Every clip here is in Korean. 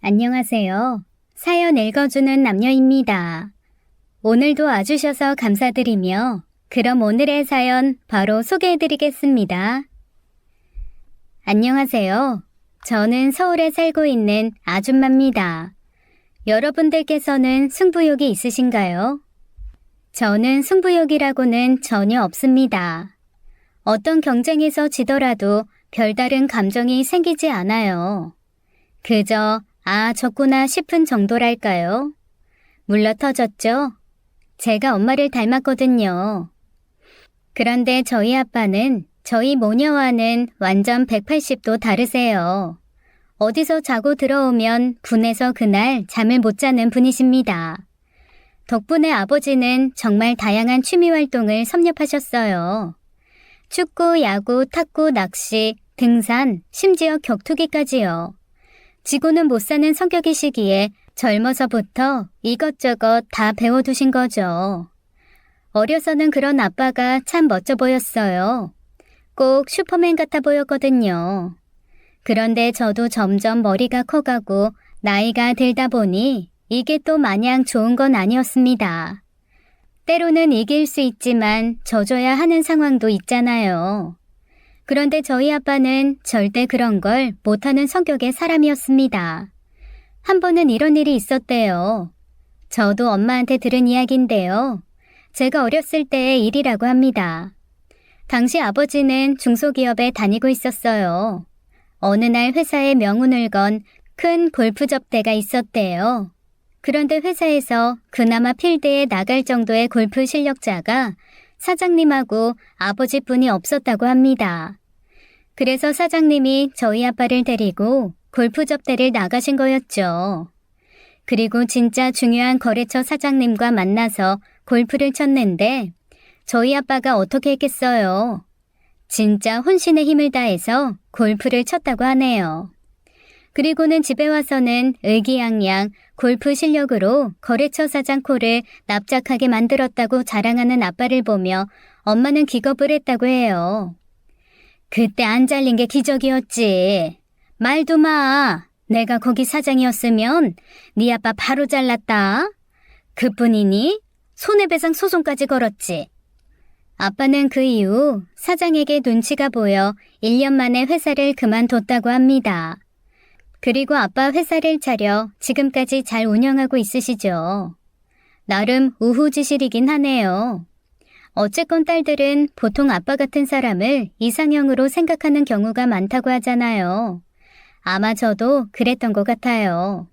안녕하세요. 사연 읽어주는 남녀입니다. 오늘도 와주셔서 감사드리며 그럼 오늘의 사연 바로 소개해드리겠습니다. 안녕하세요. 저는 서울에 살고 있는 아줌마입니다. 여러분들께서는 승부욕이 있으신가요? 저는 승부욕이라고는 전혀 없습니다. 어떤 경쟁에서 지더라도 별다른 감정이 생기지 않아요. 그저 졌구나 싶은 정도랄까요? 물러터졌죠? 제가 엄마를 닮았거든요. 그런데 저희 아빠는 저희 모녀와는 완전 180도 다르세요. 어디서 자고 들어오면 분해서 그날 잠을 못 자는 분이십니다. 덕분에 아버지는 정말 다양한 취미 활동을 섭렵하셨어요. 축구, 야구, 탁구, 낚시, 등산, 심지어 격투기까지요. 지고는 못 사는 성격이시기에 젊어서부터 이것저것 다 배워두신 거죠. 어려서는 그런 아빠가 참 멋져 보였어요. 꼭 슈퍼맨 같아 보였거든요. 그런데 저도 점점 머리가 커가고 나이가 들다 보니 이게 또 마냥 좋은 건 아니었습니다. 때로는 이길 수 있지만 져줘야 하는 상황도 있잖아요. 그런데 저희 아빠는 절대 그런 걸 못하는 성격의 사람이었습니다. 한 번은 이런 일이 있었대요. 저도 엄마한테 들은 이야기인데요. 제가 어렸을 때의 일이라고 합니다. 당시 아버지는 중소기업에 다니고 있었어요. 어느 날 회사에 명운을 건 큰 골프 접대가 있었대요. 그런데 회사에서 그나마 필드에 나갈 정도의 골프 실력자가 사장님하고 아버지뿐이 없었다고 합니다. 그래서 사장님이 저희 아빠를 데리고 골프 접대를 나가신 거였죠. 그리고 진짜 중요한 거래처 사장님과 만나서 골프를 쳤는데 저희 아빠가 어떻게 했겠어요? 진짜 혼신의 힘을 다해서 골프를 쳤다고 하네요. 그리고는 집에 와서는 의기양양 골프 실력으로 거래처 사장 코를 납작하게 만들었다고 자랑하는 아빠를 보며 엄마는 기겁을 했다고 해요. 그때 안 잘린 게 기적이었지. 말도 마. 내가 거기 사장이었으면 네 아빠 바로 잘랐다. 그뿐이니 손해배상 소송까지 걸었지. 아빠는 그 이후 사장에게 눈치가 보여 1년 만에 회사를 그만뒀다고 합니다. 그리고 아빠 회사를 차려 지금까지 잘 운영하고 있으시죠. 나름 우후지실이긴 하네요. 어쨌건 딸들은 보통 아빠 같은 사람을 이상형으로 생각하는 경우가 많다고 하잖아요. 아마 저도 그랬던 것 같아요.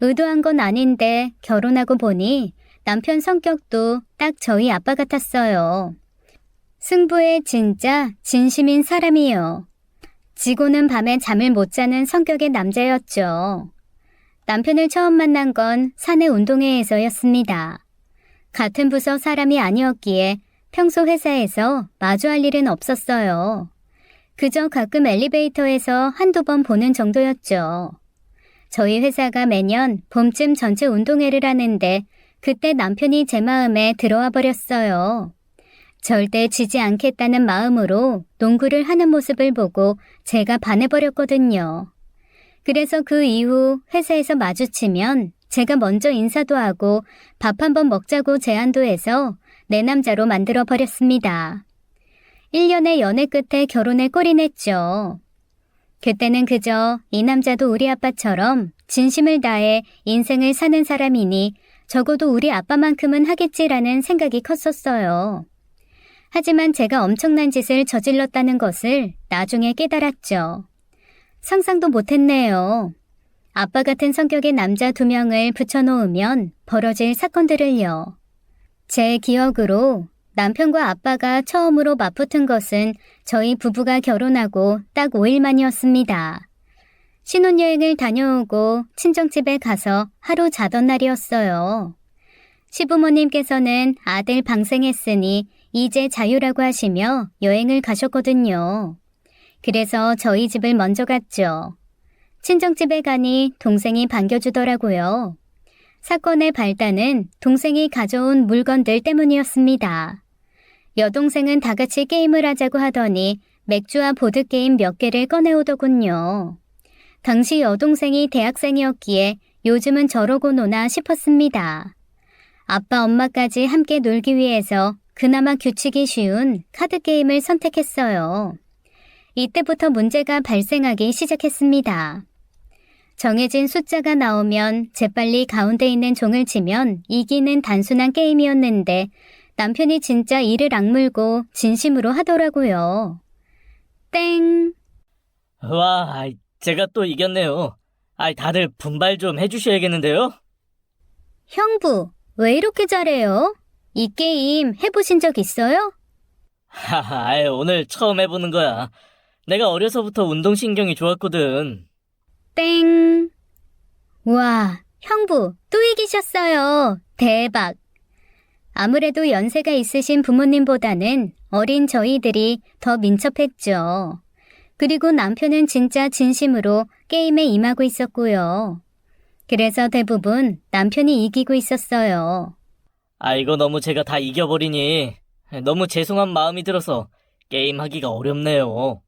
의도한 건 아닌데 결혼하고 보니 남편 성격도 딱 저희 아빠 같았어요. 승부에 진짜 진심인 사람이요. 지고는 밤에 잠을 못 자는 성격의 남자였죠. 남편을 처음 만난 건 사내 운동회에서였습니다. 같은 부서 사람이 아니었기에 평소 회사에서 마주할 일은 없었어요. 그저 가끔 엘리베이터에서 한두 번 보는 정도였죠. 저희 회사가 매년 봄쯤 전체 운동회를 하는데 그때 남편이 제 마음에 들어와 버렸어요. 절대 지지 않겠다는 마음으로 농구를 하는 모습을 보고 제가 반해버렸거든요. 그래서 그 이후 회사에서 마주치면 제가 먼저 인사도 하고 밥 한번 먹자고 제안도 해서 내 남자로 만들어버렸습니다. 1년의 연애 끝에 결혼에 골인했죠. 그때는 그저 이 남자도 우리 아빠처럼 진심을 다해 인생을 사는 사람이니 적어도 우리 아빠만큼은 하겠지라는 생각이 컸었어요. 하지만 제가 엄청난 짓을 저질렀다는 것을 나중에 깨달았죠. 상상도 못했네요. 아빠 같은 성격의 남자 2명을 붙여놓으면 벌어질 사건들을요. 제 기억으로 남편과 아빠가 처음으로 맞붙은 것은 저희 부부가 결혼하고 딱 5일 만이었습니다. 신혼여행을 다녀오고 친정집에 가서 하루 자던 날이었어요. 시부모님께서는 아들 방생했으니 이제 자유라고 하시며 여행을 가셨거든요. 그래서 저희 집을 먼저 갔죠. 친정집에 가니 동생이 반겨주더라고요. 사건의 발단은 동생이 가져온 물건들 때문이었습니다. 여동생은 다 같이 게임을 하자고 하더니 맥주와 보드게임 몇 개를 꺼내오더군요. 당시 여동생이 대학생이었기에 요즘은 저러고 노나 싶었습니다. 아빠 엄마까지 함께 놀기 위해서 그나마 규칙이 쉬운 카드게임을 선택했어요. 이때부터 문제가 발생하기 시작했습니다. 정해진 숫자가 나오면 재빨리 가운데 있는 종을 치면 이기는 단순한 게임이었는데 남편이 진짜 이를 악물고 진심으로 하더라고요. 땡! 와, 제가 또 이겼네요. 다들 분발 좀 해주셔야겠는데요? 형부, 왜 이렇게 잘해요? 이 게임 해보신 적 있어요? 하하, 오늘 처음 해보는 거야. 내가 어려서부터 운동신경이 좋았거든. 땡! 와, 형부, 또 이기셨어요. 대박! 아무래도 연세가 있으신 부모님보다는 어린 저희들이 더 민첩했죠. 그리고 남편은 진짜 진심으로 게임에 임하고 있었고요. 그래서 대부분 남편이 이기고 있었어요. 이거 너무 제가 다 이겨버리니 너무 죄송한 마음이 들어서 게임하기가 어렵네요.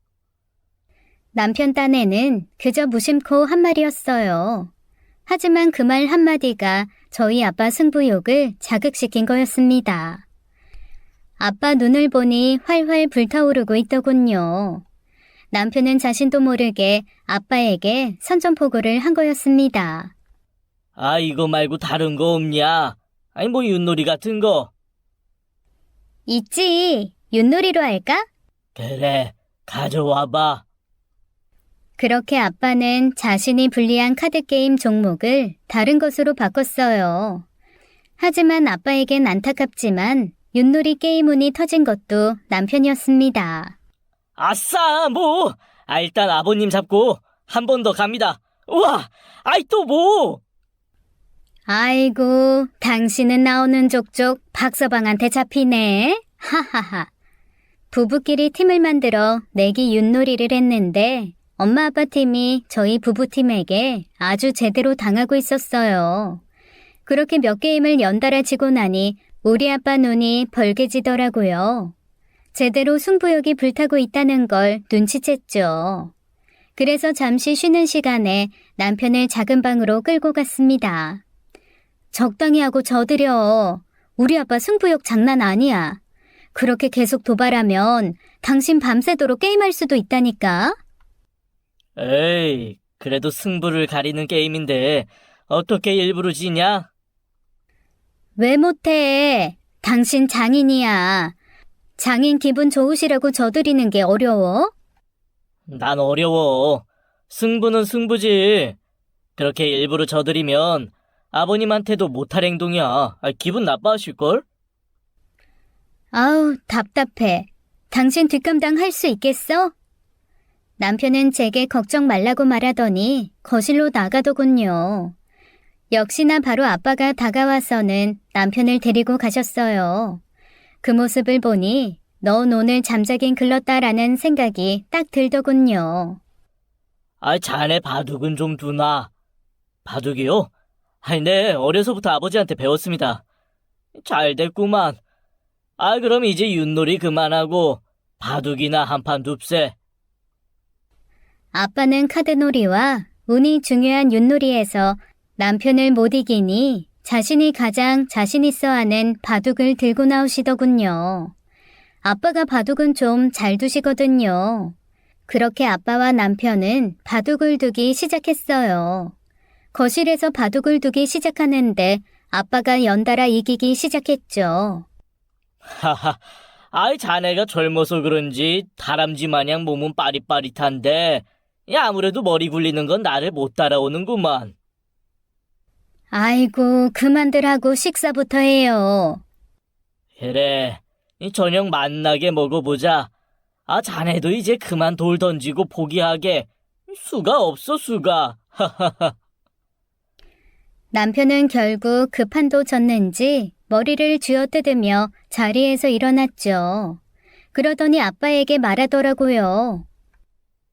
남편 딴에는 그저 무심코 한 말이었어요. 하지만 그 말 한마디가 저희 아빠 승부욕을 자극시킨 거였습니다. 아빠 눈을 보니 활활 불타오르고 있더군요. 남편은 자신도 모르게 아빠에게 선전포고를 한 거였습니다. 이거 말고 다른 거 없냐? 뭐 윷놀이 같은 거. 있지. 윷놀이로 할까? 그래, 가져와봐. 그렇게 아빠는 자신이 불리한 카드게임 종목을 다른 것으로 바꿨어요. 하지만 아빠에겐 안타깝지만 윷놀이 게임 운이 터진 것도 남편이었습니다. 아싸, 뭐! 일단 아버님 잡고 한 번 더 갑니다. 우와! 또 뭐! 아이고, 당신은 나오는 족족 박서방한테 잡히네. 하하하. 부부끼리 팀을 만들어 내기 윷놀이를 했는데 엄마 아빠 팀이 저희 부부팀에게 아주 제대로 당하고 있었어요. 그렇게 몇 게임을 연달아 지고 나니 우리 아빠 눈이 벌게지더라고요. 제대로 승부욕이 불타고 있다는 걸 눈치챘죠. 그래서 잠시 쉬는 시간에 남편을 작은 방으로 끌고 갔습니다. 적당히 하고 져드려. 우리 아빠 승부욕 장난 아니야. 그렇게 계속 도발하면 당신 밤새도록 게임할 수도 있다니까. 에이, 그래도 승부를 가리는 게임인데 어떻게 일부러 지냐? 왜 못해? 당신 장인이야. 장인 기분 좋으시라고 져드리는 게 어려워? 난 어려워. 승부는 승부지. 그렇게 일부러 져드리면 아버님한테도 못할 행동이야. 기분 나빠하실걸? 아우, 답답해. 당신 뒷감당 할 수 있겠어? 남편은 제게 걱정 말라고 말하더니 거실로 나가더군요. 역시나 바로 아빠가 다가와서는 남편을 데리고 가셨어요. 그 모습을 보니 넌 오늘 잠자긴 글렀다라는 생각이 딱 들더군요. 자네 바둑은 좀 두나. 바둑이요? 네, 어려서부터 아버지한테 배웠습니다. 잘 됐구만. 그럼 이제 윷놀이 그만하고 바둑이나 한판 둡세. 아빠는 카드놀이와 운이 중요한 윷놀이에서 남편을 못 이기니 자신이 가장 자신 있어 하는 바둑을 들고 나오시더군요. 아빠가 바둑은 좀 잘 두시거든요. 그렇게 아빠와 남편은 바둑을 두기 시작했어요. 거실에서 바둑을 두기 시작하는데 아빠가 연달아 이기기 시작했죠. 하하, 자네가 젊어서 그런지 다람쥐 마냥 몸은 빠릿빠릿한데 아무래도 머리 굴리는 건 나를 못 따라오는구만. 아이고, 그만들 하고 식사부터 해요. 그래, 저녁 맛나게 먹어보자. 자네도 이제 그만 돌 던지고 포기하게. 수가 없어, 수가. 하하하. 남편은 결국 그 판도 졌는지 머리를 쥐어뜯으며 자리에서 일어났죠. 그러더니 아빠에게 말하더라고요.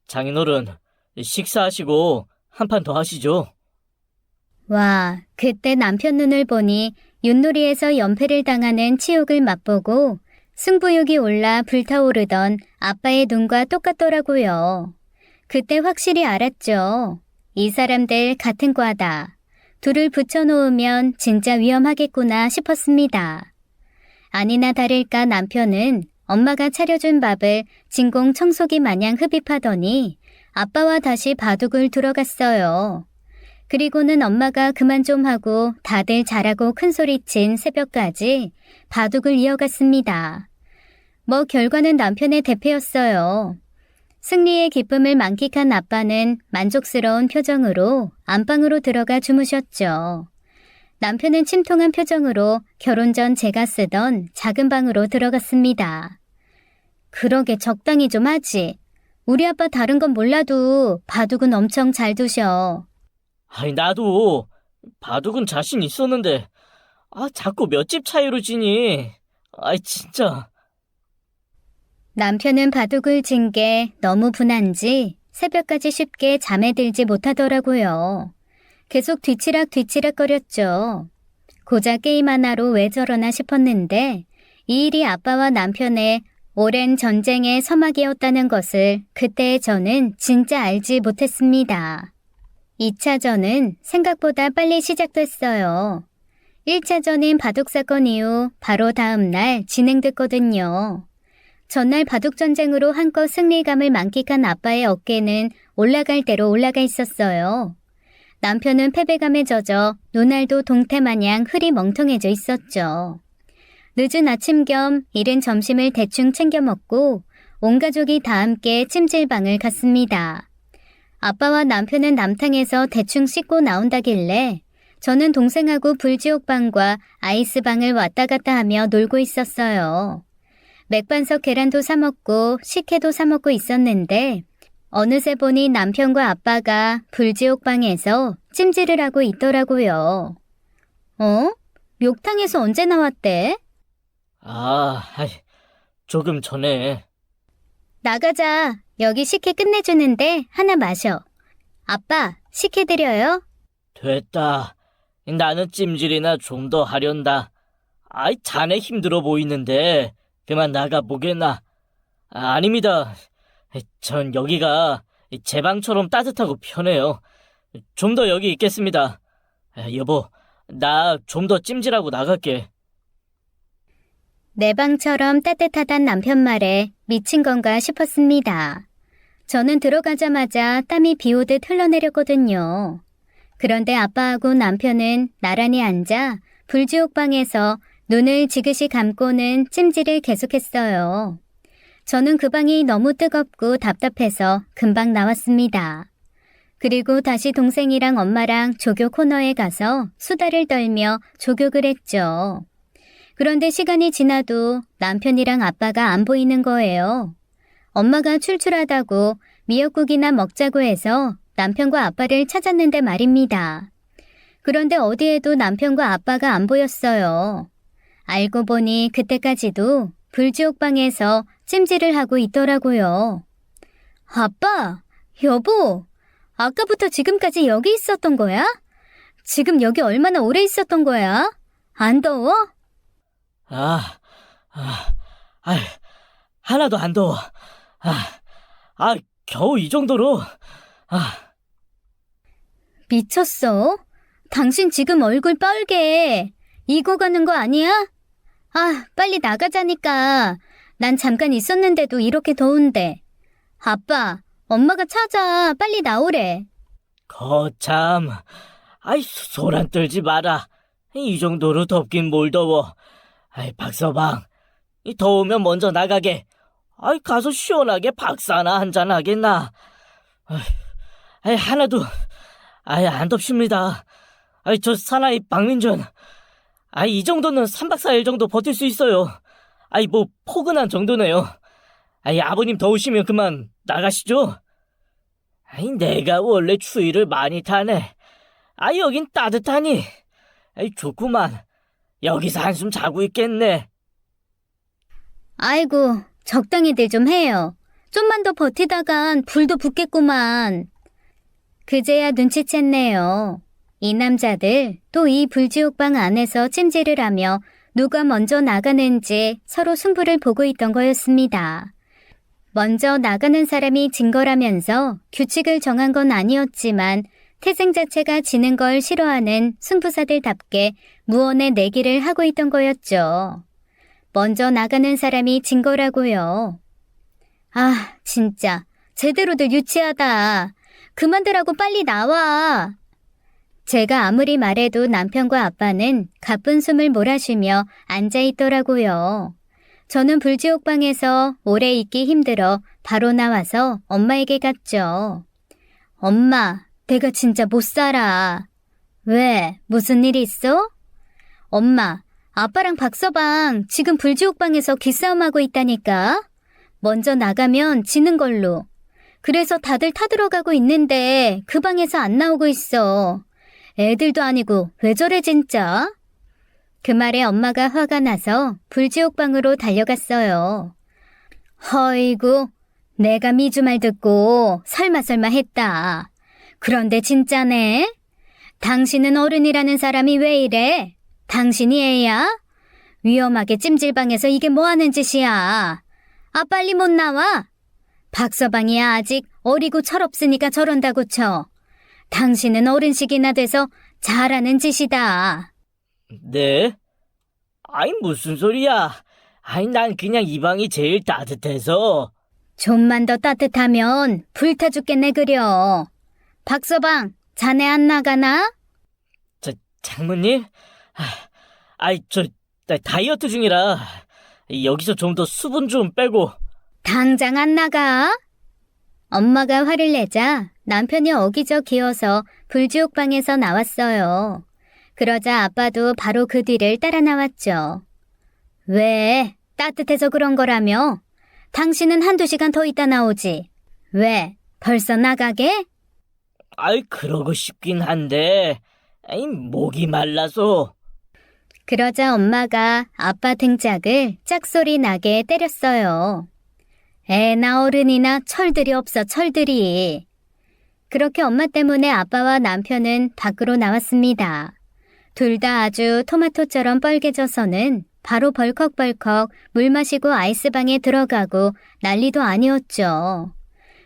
장인어른, 식사하시고 한 판 더 하시죠. 와, 그때 남편 눈을 보니 윷놀이에서 연패를 당하는 치욕을 맛보고 승부욕이 올라 불타오르던 아빠의 눈과 똑같더라고요. 그때 확실히 알았죠. 이 사람들 같은 과다. 둘을 붙여놓으면 진짜 위험하겠구나 싶었습니다. 아니나 다를까 남편은 엄마가 차려준 밥을 진공 청소기 마냥 흡입하더니 아빠와 다시 바둑을 들어갔어요. 그리고는 엄마가 그만 좀 하고 다들 잘하고 큰소리친 새벽까지 바둑을 이어갔습니다. 뭐 결과는 남편의 대패였어요. 승리의 기쁨을 만끽한 아빠는 만족스러운 표정으로 안방으로 들어가 주무셨죠. 남편은 침통한 표정으로 결혼 전 제가 쓰던 작은 방으로 들어갔습니다. 그러게 적당히 좀 하지. 우리 아빠 다른 건 몰라도 바둑은 엄청 잘 두셔. 아이, 나도 바둑은 자신 있었는데, 자꾸 몇 집 차이로 지니. 아이, 진짜. 남편은 바둑을 진 게 너무 분한지 새벽까지 쉽게 잠에 들지 못하더라고요. 계속 뒤치락뒤치락거렸죠. 고작 게임 하나로 왜 저러나 싶었는데 이 일이 아빠와 남편의 오랜 전쟁의 서막이었다는 것을 그때 저는 진짜 알지 못했습니다. 2차전은 생각보다 빨리 시작됐어요. 1차전인 바둑 사건 이후 바로 다음 날 진행됐거든요. 전날 바둑 전쟁으로 한껏 승리감을 만끽한 아빠의 어깨는 올라갈 대로 올라가 있었어요. 남편은 패배감에 젖어 눈알도 동태마냥 흐리멍텅해져 있었죠. 늦은 아침 겸 이른 점심을 대충 챙겨 먹고 온 가족이 다 함께 찜질방을 갔습니다. 아빠와 남편은 남탕에서 대충 씻고 나온다길래 저는 동생하고 불지옥방과 아이스방을 왔다 갔다 하며 놀고 있었어요. 맥반석 계란도 사 먹고 식혜도 사 먹고 있었는데 어느새 보니 남편과 아빠가 불지옥방에서 찜질을 하고 있더라고요. 욕탕에서 언제 나왔대? 조금 전에. 나가자. 여기 식혜 끝내주는데 하나 마셔. 아빠, 식혜 드려요? 됐다. 나는 찜질이나 좀 더 하련다. 자네 힘들어 보이는데 그만 나가 보겠나. 아닙니다. 전 여기가 제 방처럼 따뜻하고 편해요. 좀 더 여기 있겠습니다. 여보, 나 좀 더 찜질하고 나갈게. 내 방처럼 따뜻하단 남편 말에 미친 건가 싶었습니다. 저는 들어가자마자 땀이 비 오듯 흘러내렸거든요. 그런데 아빠하고 남편은 나란히 앉아 불지옥방에서 눈을 지그시 감고는 찜질을 계속했어요. 저는 그 방이 너무 뜨겁고 답답해서 금방 나왔습니다. 그리고 다시 동생이랑 엄마랑 조교 코너에 가서 수다를 떨며 조교를 했죠. 그런데 시간이 지나도 남편이랑 아빠가 안 보이는 거예요. 엄마가 출출하다고 미역국이나 먹자고 해서 남편과 아빠를 찾았는데 말입니다. 그런데 어디에도 남편과 아빠가 안 보였어요. 알고 보니 그때까지도 불지옥방에서 찜질을 하고 있더라고요. 아빠, 여보, 아까부터 지금까지 여기 있었던 거야? 지금 여기 얼마나 오래 있었던 거야? 안 더워? 하나도 안 더워. 겨우 이 정도로. 미쳤어? 당신 지금 얼굴 빨개. 익어가는 거 아니야? 빨리 나가자니까. 난 잠깐 있었는데도 이렇게 더운데. 아빠, 엄마가 찾아. 빨리 나오래. 거참. 소란 떨지 마라. 이 정도로 덥긴 뭘 더워. 박서방. 더우면 먼저 나가게. 가서 시원하게 박사나 한잔 하겠나. 하나도, 안 덥습니다. 저 사나이 박민준. 이 정도는 3박 4일 정도 버틸 수 있어요. 뭐 포근한 정도네요. 아버님 더우시면 그만 나가시죠. 내가 원래 추위를 많이 타네. 여긴 따뜻하니. 좋구만. 여기서 한숨 자고 있겠네. 아이고, 적당히들 좀 해요. 좀만 더 버티다간 불도 붙겠구만. 그제야 눈치챘네요. 이 남자들 또 이 불지옥방 안에서 찜질을 하며 누가 먼저 나가는지 서로 승부를 보고 있던 거였습니다. 먼저 나가는 사람이 진 거라면서 규칙을 정한 건 아니었지만 태생 자체가 지는 걸 싫어하는 승부사들답게 무언의 내기를 하고 있던 거였죠. 먼저 나가는 사람이 진 거라고요. 아, 진짜 제대로들 유치하다. 그만두라고 빨리 나와. 제가 아무리 말해도 남편과 아빠는 가쁜 숨을 몰아쉬며 앉아있더라고요. 저는 불지옥방에서 오래 있기 힘들어 바로 나와서 엄마에게 갔죠. 엄마, 내가 진짜 못 살아. 왜? 무슨 일 있어? 엄마, 아빠랑 박서방 지금 불지옥방에서 기싸움하고 있다니까. 먼저 나가면 지는 걸로. 그래서 다들 타들어가고 있는데 그 방에서 안 나오고 있어. 애들도 아니고 왜 저래 진짜? 그 말에 엄마가 화가 나서 불지옥방으로 달려갔어요. 허이구, 내가 미주 말 듣고 설마 했다. 그런데 진짜네? 당신은 어른이라는 사람이 왜 이래? 당신이 애야? 위험하게 찜질방에서 이게 뭐 하는 짓이야? 아, 빨리 못 나와? 박서방이야 아직 어리고 철없으니까 저런다고 쳐. 당신은 어른식이나 돼서 잘하는 짓이다. 네? 아이, 무슨 소리야. 아이, 난 그냥 이 방이 제일 따뜻해서. 좀만 더 따뜻하면 불타 죽겠네 그려. 박서방, 자네 안 나가나? 장모님? 아이, 나 다이어트 중이라 여기서 좀 더 수분 좀 빼고. 당장 안 나가? 엄마가 화를 내자 남편이 어기저기어서 불지옥방에서 나왔어요. 그러자 아빠도 바로 그 뒤를 따라 나왔죠. 왜? 따뜻해서 그런 거라며? 당신은 한두 시간 더 있다 나오지. 왜? 벌써 나가게? 아이, 그러고 싶긴 한데, 아이, 목이 말라서. 그러자 엄마가 아빠 등짝을 짝소리 나게 때렸어요. 애나 어른이나 철들이 없어 철들이. 그렇게 엄마 때문에 아빠와 남편은 밖으로 나왔습니다. 둘 다 아주 토마토처럼 빨개져서는 바로 벌컥벌컥 물 마시고 아이스방에 들어가고 난리도 아니었죠.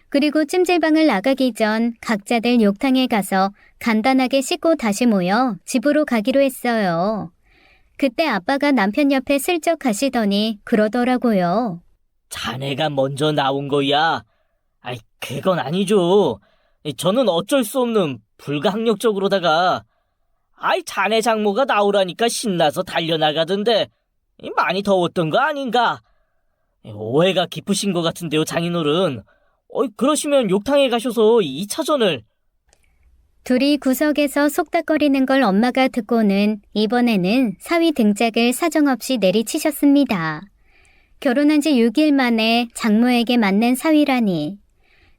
그리고 찜질방을 나가기 전 각자들 욕탕에 가서 간단하게 씻고 다시 모여 집으로 가기로 했어요. 그때 아빠가 남편 옆에 슬쩍 가시더니 그러더라고요. 자네가 먼저 나온 거야. 아이, 그건 아니죠. 저는 어쩔 수 없는 불가항력적으로다가, 아이, 자네 장모가 나오라니까 신나서 달려나가던데, 많이 더웠던 거 아닌가? 오해가 깊으신 것 같은데요, 장인어른. 그러시면 욕탕에 가셔서 2차전을. 둘이 구석에서 속닥거리는 걸 엄마가 듣고는 이번에는 사위 등짝을 사정없이 내리치셨습니다. 결혼한 지 6일 만에 장모에게 맞는 사위라니.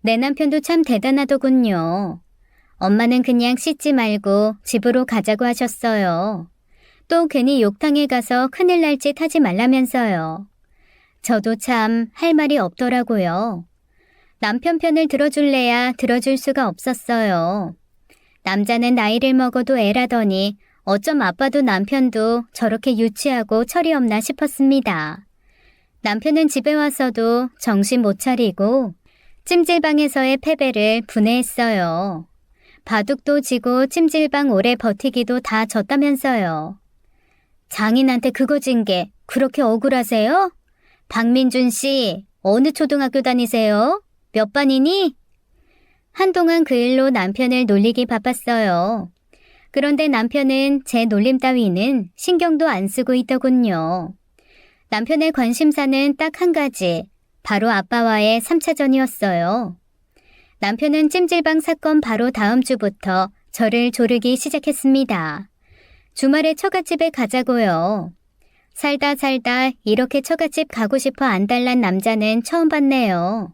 내 남편도 참 대단하더군요. 엄마는 그냥 씻지 말고 집으로 가자고 하셨어요. 또 괜히 욕탕에 가서 큰일 날 짓 하지 말라면서요. 저도 참 할 말이 없더라고요. 남편 편을 들어줄래야 들어줄 수가 없었어요. 남자는 나이를 먹어도 애라더니 어쩜 아빠도 남편도 저렇게 유치하고 철이 없나 싶었습니다. 남편은 집에 와서도 정신 못 차리고 찜질방에서의 패배를 분해했어요. 바둑도 지고 찜질방 오래 버티기도 다 졌다면서요. 장인한테 그거 진 게 그렇게 억울하세요? 박민준 씨, 어느 초등학교 다니세요? 몇 반이니? 한동안 그 일로 남편을 놀리기 바빴어요. 그런데 남편은 제 놀림 따위는 신경도 안 쓰고 있더군요. 남편의 관심사는 딱 한 가지, 바로 아빠와의 3차전이었어요. 남편은 찜질방 사건 바로 다음 주부터 저를 조르기 시작했습니다. 주말에 처갓집에 가자고요. 살다 이렇게 처갓집 가고 싶어 안달난 남자는 처음 봤네요.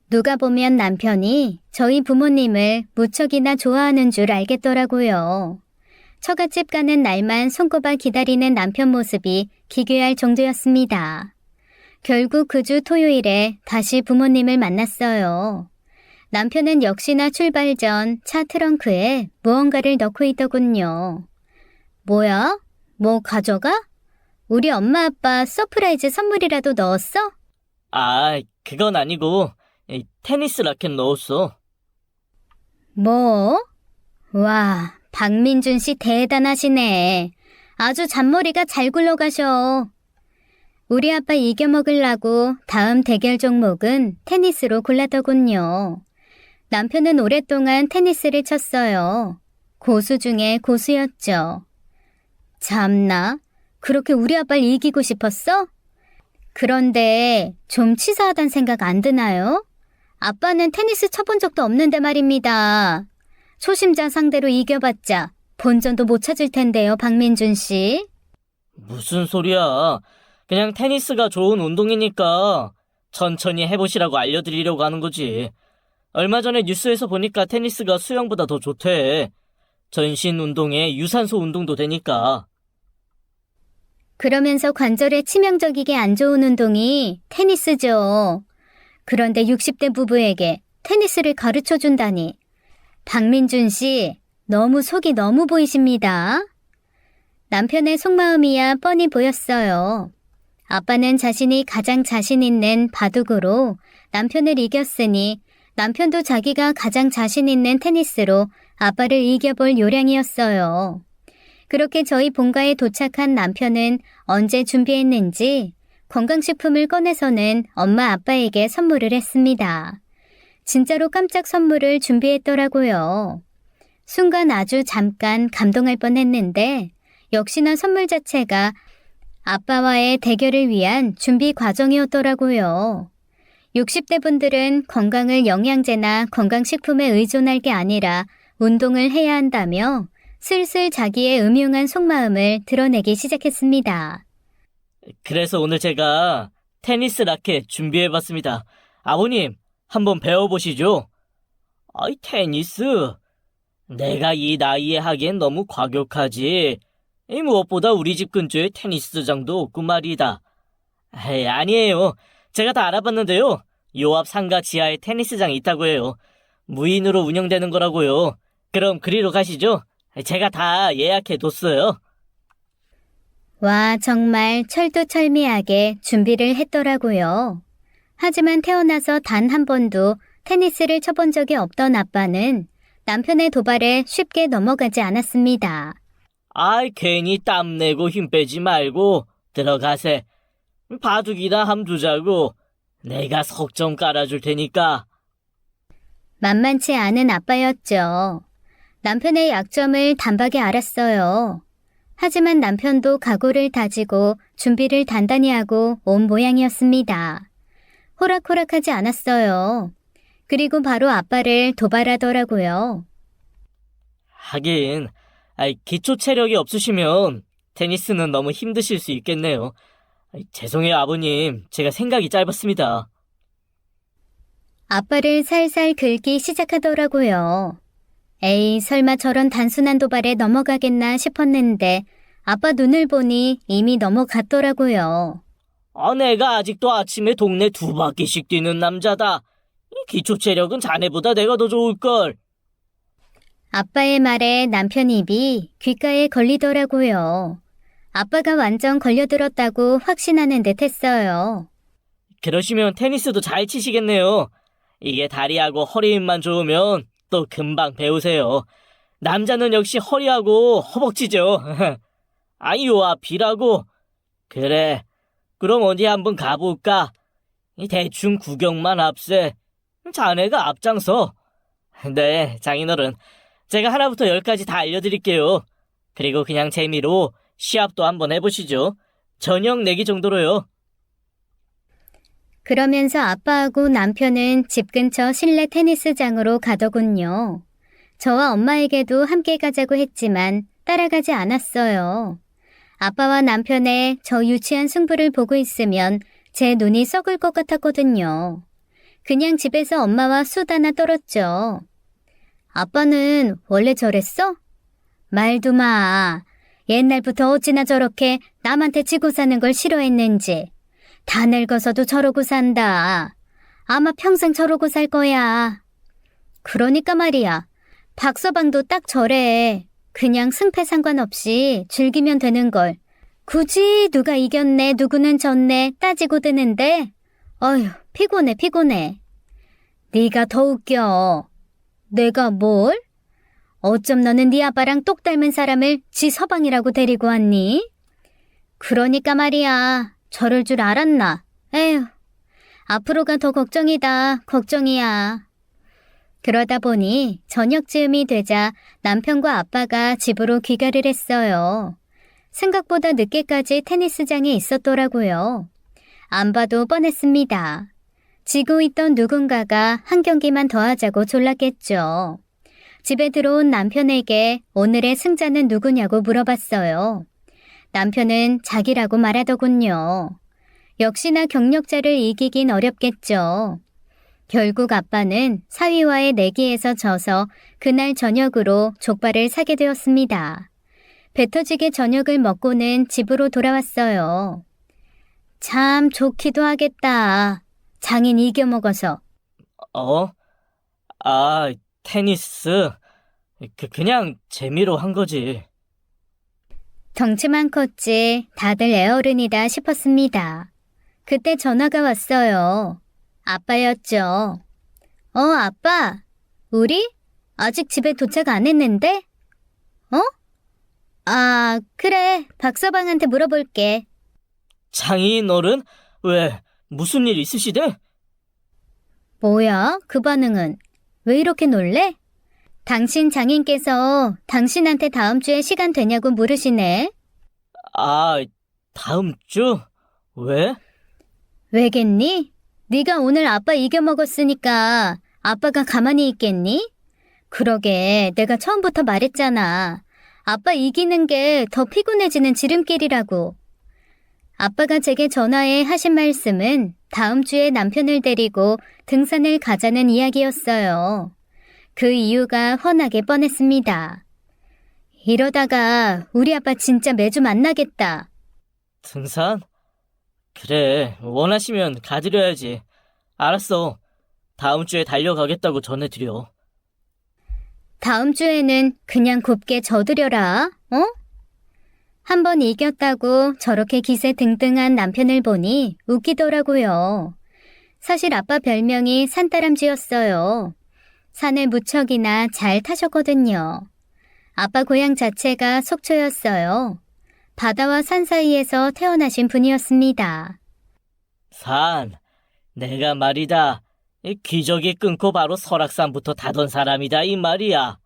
누가 보면 남편이 저희 부모님을 무척이나 좋아하는 줄 알겠더라고요. 처갓집 가는 날만 손꼽아 기다리는 남편 모습이 기괴할 정도였습니다. 결국 그 주 토요일에 다시 부모님을 만났어요. 남편은 역시나 출발 전 차 트렁크에 무언가를 넣고 있더군요. 뭐야? 뭐 가져가? 우리 엄마 아빠 서프라이즈 선물이라도 넣었어? 아, 그건 아니고 테니스 라켓 넣었어. 뭐? 와, 박민준 씨 대단하시네. 아주 잔머리가 잘 굴러가셔. 우리 아빠 이겨먹으려고 다음 대결 종목은 테니스로 골랐더군요. 남편은 오랫동안 테니스를 쳤어요. 고수 중에 고수였죠. 참나, 그렇게 우리 아빠를 이기고 싶었어? 그런데 좀 치사하단 생각 안 드나요? 아빠는 테니스 쳐본 적도 없는데 말입니다. 초심자 상대로 이겨봤자 본전도 못 찾을 텐데요, 박민준 씨. 무슨 소리야. 그냥 테니스가 좋은 운동이니까 천천히 해보시라고 알려드리려고 하는 거지. 얼마 전에 뉴스에서 보니까 테니스가 수영보다 더 좋대. 전신 운동에 유산소 운동도 되니까. 그러면서 관절에 치명적이게 안 좋은 운동이 테니스죠. 그런데 60대 부부에게 테니스를 가르쳐 준다니. 박민준 씨, 너무 속이 너무 보이십니다. 남편의 속마음이야 뻔히 보였어요. 아빠는 자신이 가장 자신 있는 바둑으로 남편을 이겼으니 남편도 자기가 가장 자신 있는 테니스로 아빠를 이겨볼 요량이었어요. 그렇게 저희 본가에 도착한 남편은 언제 준비했는지 건강식품을 꺼내서는 엄마 아빠에게 선물을 했습니다. 진짜로 깜짝 선물을 준비했더라고요. 순간 아주 잠깐 감동할 뻔했는데 역시나 선물 자체가 아빠와의 대결을 위한 준비 과정이었더라고요. 60대 분들은 건강을 영양제나 건강식품에 의존할 게 아니라 운동을 해야 한다며 슬슬 자기의 음흉한 속마음을 드러내기 시작했습니다. 그래서 오늘 제가 테니스 라켓 준비해봤습니다. 아버님, 한번 배워보시죠. 아이, 테니스? 내가 이 나이에 하기엔 너무 과격하지. 무엇보다 우리 집 근처에 테니스장도 없고 말이다. 에이, 아니에요. 제가 다 알아봤는데요. 요 앞 상가 지하에 테니스장이 있다고 해요. 무인으로 운영되는 거라고요. 그럼 그리로 가시죠. 제가 다 예약해뒀어요. 와, 정말 철두철미하게 준비를 했더라고요. 하지만 태어나서 단 한 번도 테니스를 쳐본 적이 없던 아빠는 남편의 도발에 쉽게 넘어가지 않았습니다. 아이, 괜히 땀내고 힘 빼지 말고 들어가세. 바둑이나 함 두자고. 내가 석 좀 깔아줄 테니까. 만만치 않은 아빠였죠. 남편의 약점을 단박에 알았어요. 하지만 남편도 각오를 다지고 준비를 단단히 하고 온 모양이었습니다. 호락호락하지 않았어요. 그리고 바로 아빠를 도발하더라고요. 하긴, 기초 체력이 없으시면 테니스는 너무 힘드실 수 있겠네요. 죄송해요, 아버님. 제가 생각이 짧았습니다. 아빠를 살살 긁기 시작하더라고요. 에이, 설마 저런 단순한 도발에 넘어가겠나 싶었는데 아빠 눈을 보니 이미 넘어갔더라고요. 내가 아직도 아침에 동네 2바퀴씩 뛰는 남자다. 이 기초 체력은 자네보다 내가 더 좋을걸. 아빠의 말에 남편 입이 귓가에 걸리더라고요. 아빠가 완전 걸려들었다고 확신하는 듯 했어요. 그러시면 테니스도 잘 치시겠네요. 이게 다리하고 허리 힘만 좋으면 또 금방 배우세요. 남자는 역시 허리하고 허벅지죠. 요 앞이라고. 그래, 그럼 어디 한번 가볼까? 대충 구경만 합세. 자네가 앞장서. 네, 장인어른. 제가 하나부터 10까지 다 알려드릴게요. 그리고 그냥 재미로 시합도 한번 해보시죠. 저녁 내기 정도로요. 그러면서 아빠하고 남편은 집 근처 실내 테니스장으로 가더군요. 저와 엄마에게도 함께 가자고 했지만 따라가지 않았어요. 아빠와 남편의 저 유치한 승부를 보고 있으면 제 눈이 썩을 것 같았거든요. 그냥 집에서 엄마와 수다나 떨었죠. 아빠는 원래 저랬어? 말도 마. 옛날부터 어찌나 저렇게 남한테 지고 사는 걸 싫어했는지. 다 늙어서도 저러고 산다. 아마 평생 저러고 살 거야. 그러니까 말이야. 박서방도 딱 저래. 그냥 승패 상관없이 즐기면 되는 걸. 굳이 누가 이겼네, 누구는 졌네 따지고 드는데 어휴, 피곤해. 네가 더 웃겨. 내가 뭘? 어쩜 너는 네 아빠랑 똑 닮은 사람을 지 서방이라고 데리고 왔니? 그러니까 말이야. 저럴 줄 알았나? 에휴, 앞으로가 더 걱정이다. 걱정이야. 그러다 보니 저녁 즈음이 되자 남편과 아빠가 집으로 귀가를 했어요. 생각보다 늦게까지 테니스장에 있었더라고요. 안 봐도 뻔했습니다. 지고 있던 누군가가 한 경기만 더 하자고 졸랐겠죠. 집에 들어온 남편에게 오늘의 승자는 누구냐고 물어봤어요. 남편은 자기라고 말하더군요. 역시나 경력자를 이기긴 어렵겠죠. 결국 아빠는 사위와의 내기에서 져서 그날 저녁으로 족발을 사게 되었습니다. 배 터지게 저녁을 먹고는 집으로 돌아왔어요. 참 좋기도 하겠다. 장인 이겨먹어서. 테니스. 그냥 재미로 한 거지. 덩치만 컸지 다들 애어른이다 싶었습니다. 그때 전화가 왔어요. 아빠였죠. 아빠. 우리? 아직 집에 도착 안 했는데? 그래. 박서방한테 물어볼게. 장인 어른? 왜? 무슨 일 있으시대? 뭐야? 그 반응은? 왜 이렇게 놀래? 당신 장인께서 당신한테 다음 주에 시간 되냐고 물으시네. 다음 주? 왜? 왜겠니? 네가 오늘 아빠 이겨먹었으니까 아빠가 가만히 있겠니? 그러게 내가 처음부터 말했잖아. 아빠 이기는 게 더 피곤해지는 지름길이라고. 아빠가 제게 전화해 하신 말씀은 다음 주에 남편을 데리고 등산을 가자는 이야기였어요. 그 이유가 훤하게 뻔했습니다. 이러다가 우리 아빠 진짜 매주 만나겠다. 등산? 그래, 원하시면 가드려야지. 알았어. 다음 주에 달려가겠다고 전해드려. 다음 주에는 그냥 곱게 져드려라, 한 번 이겼다고 저렇게 기세 등등한 남편을 보니 웃기더라고요. 사실 아빠 별명이 산다람쥐였어요. 산을 무척이나 잘 타셨거든요. 아빠 고향 자체가 속초였어요. 바다와 산 사이에서 태어나신 분이었습니다. 산, 내가 말이다. 이 기저귀 끊고 바로 설악산부터 타던 사람이다 이 말이야.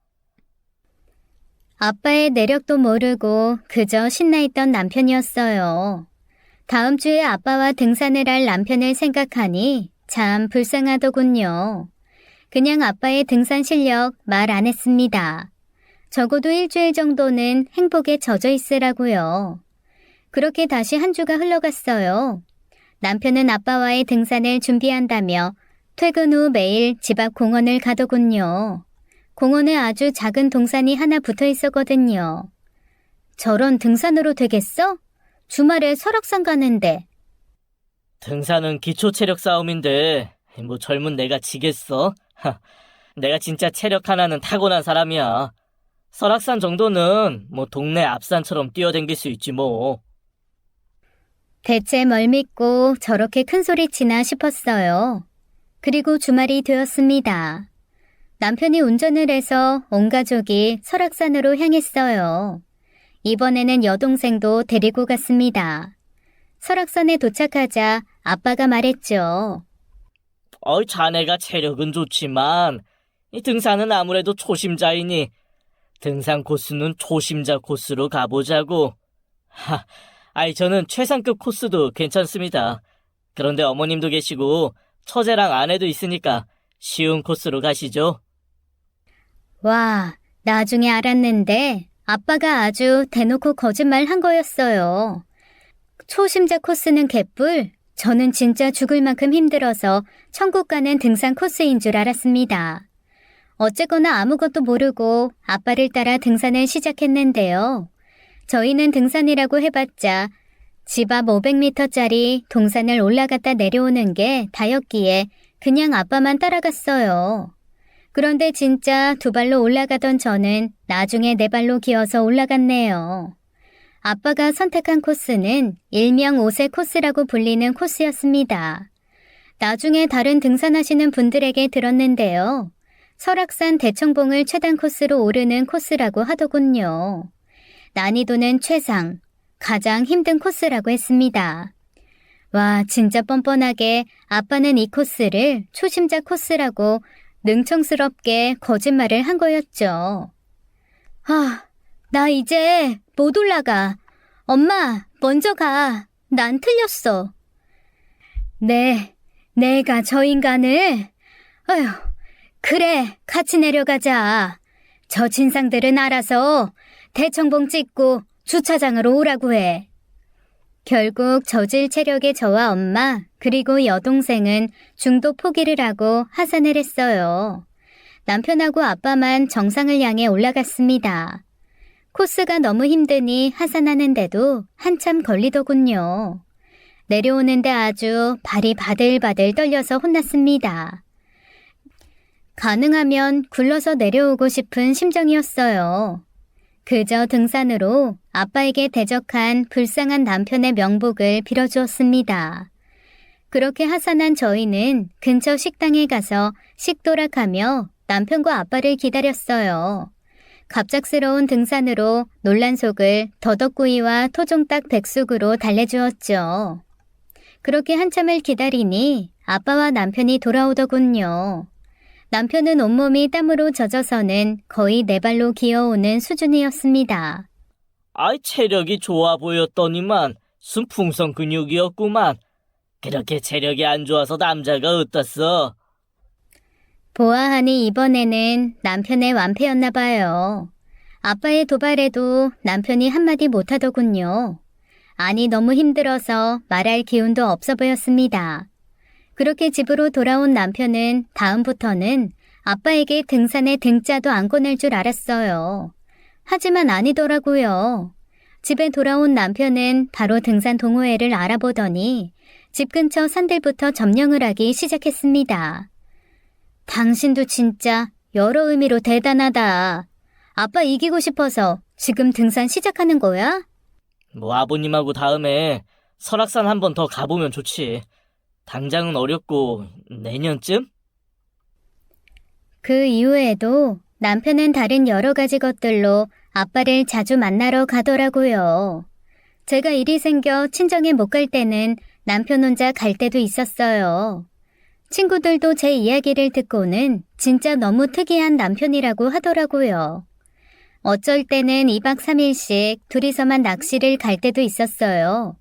아빠의 내력도 모르고 그저 신나있던 남편이었어요. 다음 주에 아빠와 등산을 할 남편을 생각하니 참 불쌍하더군요. 그냥 아빠의 등산 실력 말 안 했습니다. 적어도 일주일 정도는 행복에 젖어 있으라고요. 그렇게 다시 한 주가 흘러갔어요. 남편은 아빠와의 등산을 준비한다며 퇴근 후 매일 집 앞 공원을 가더군요. 공원에 아주 작은 동산이 하나 붙어 있었거든요. 저런 등산으로 되겠어? 주말에 설악산 가는데. 등산은 기초 체력 싸움인데 뭐 젊은 내가 지겠어? 내가 진짜 체력 하나는 타고난 사람이야. 설악산 정도는 뭐 동네 앞산처럼 뛰어댕길 수 있지 뭐. 대체 뭘 믿고 저렇게 큰 소리치나 싶었어요. 그리고 주말이 되었습니다. 남편이 운전을 해서 온 가족이 설악산으로 향했어요. 이번에는 여동생도 데리고 갔습니다. 설악산에 도착하자 아빠가 말했죠. 자네가 체력은 좋지만 이 등산은 아무래도 초심자이니 등산 코스는 초심자 코스로 가보자고. 저는 최상급 코스도 괜찮습니다. 그런데 어머님도 계시고 처제랑 아내도 있으니까 쉬운 코스로 가시죠. 와, 나중에 알았는데 아빠가 아주 대놓고 거짓말 한 거였어요. 초심자 코스는 개뿔, 저는 진짜 죽을 만큼 힘들어서 천국 가는 등산 코스인 줄 알았습니다. 어쨌거나 아무것도 모르고 아빠를 따라 등산을 시작했는데요. 저희는 등산이라고 해봤자 집 앞 500m짜리 동산을 올라갔다 내려오는 게 다였기에 그냥 아빠만 따라갔어요. 그런데 진짜 두 발로 올라가던 저는 나중에 네 발로 기어서 올라갔네요. 아빠가 선택한 코스는 일명 5세 코스라고 불리는 코스였습니다. 나중에 다른 등산하시는 분들에게 들었는데요. 설악산 대청봉을 최단 코스로 오르는 코스라고 하더군요. 난이도는 최상, 가장 힘든 코스라고 했습니다. 와, 진짜 뻔뻔하게 아빠는 이 코스를 초심자 코스라고 능청스럽게 거짓말을 한 거였죠. 나 이제 못 올라가. 엄마, 먼저 가. 난 틀렸어. 네, 내가 저 인간을... 어휴, 그래, 같이 내려가자. 저 진상들은 알아서 대청봉 찍고 주차장으로 오라고 해. 결국 저질 체력의 저와 엄마 그리고 여동생은 중도 포기를 하고 하산을 했어요. 남편하고 아빠만 정상을 향해 올라갔습니다. 코스가 너무 힘드니 하산하는데도 한참 걸리더군요. 내려오는데 아주 발이 바들바들 떨려서 혼났습니다. 가능하면 굴러서 내려오고 싶은 심정이었어요. 그저 등산으로 아빠에게 대적한 불쌍한 남편의 명복을 빌어주었습니다. 그렇게 하산한 저희는 근처 식당에 가서 식도락하며 남편과 아빠를 기다렸어요. 갑작스러운 등산으로 놀란 속을 더덕구이와 토종닭 백숙으로 달래주었죠. 그렇게 한참을 기다리니 아빠와 남편이 돌아오더군요. 남편은 온몸이 땀으로 젖어서는 거의 네 발로 기어오는 수준이었습니다. 아이, 체력이 좋아 보였더니만 순풍성 근육이었구만. 그렇게 체력이 안 좋아서 남자가 어떻어? 보아하니 이번에는 남편의 완패였나 봐요. 아빠의 도발에도 남편이 한마디 못하더군요. 아니, 너무 힘들어서 말할 기운도 없어 보였습니다. 그렇게 집으로 돌아온 남편은 다음부터는 아빠에게 등산에 등자도 안 꺼낼 줄 알았어요. 하지만 아니더라고요. 집에 돌아온 남편은 바로 등산 동호회를 알아보더니 집 근처 산들부터 점령을 하기 시작했습니다. 당신도 진짜 여러 의미로 대단하다. 아빠 이기고 싶어서 지금 등산 시작하는 거야? 뭐 아버님하고 다음에 설악산 한 번 더 가보면 좋지. 당장은 어렵고 내년쯤? 그 이후에도 남편은 다른 여러 가지 것들로 아빠를 자주 만나러 가더라고요. 제가 일이 생겨 친정에 못 갈 때는 남편 혼자 갈 때도 있었어요. 친구들도 제 이야기를 듣고는 진짜 너무 특이한 남편이라고 하더라고요. 어쩔 때는 2박 3일씩 둘이서만 낚시를 갈 때도 있었어요.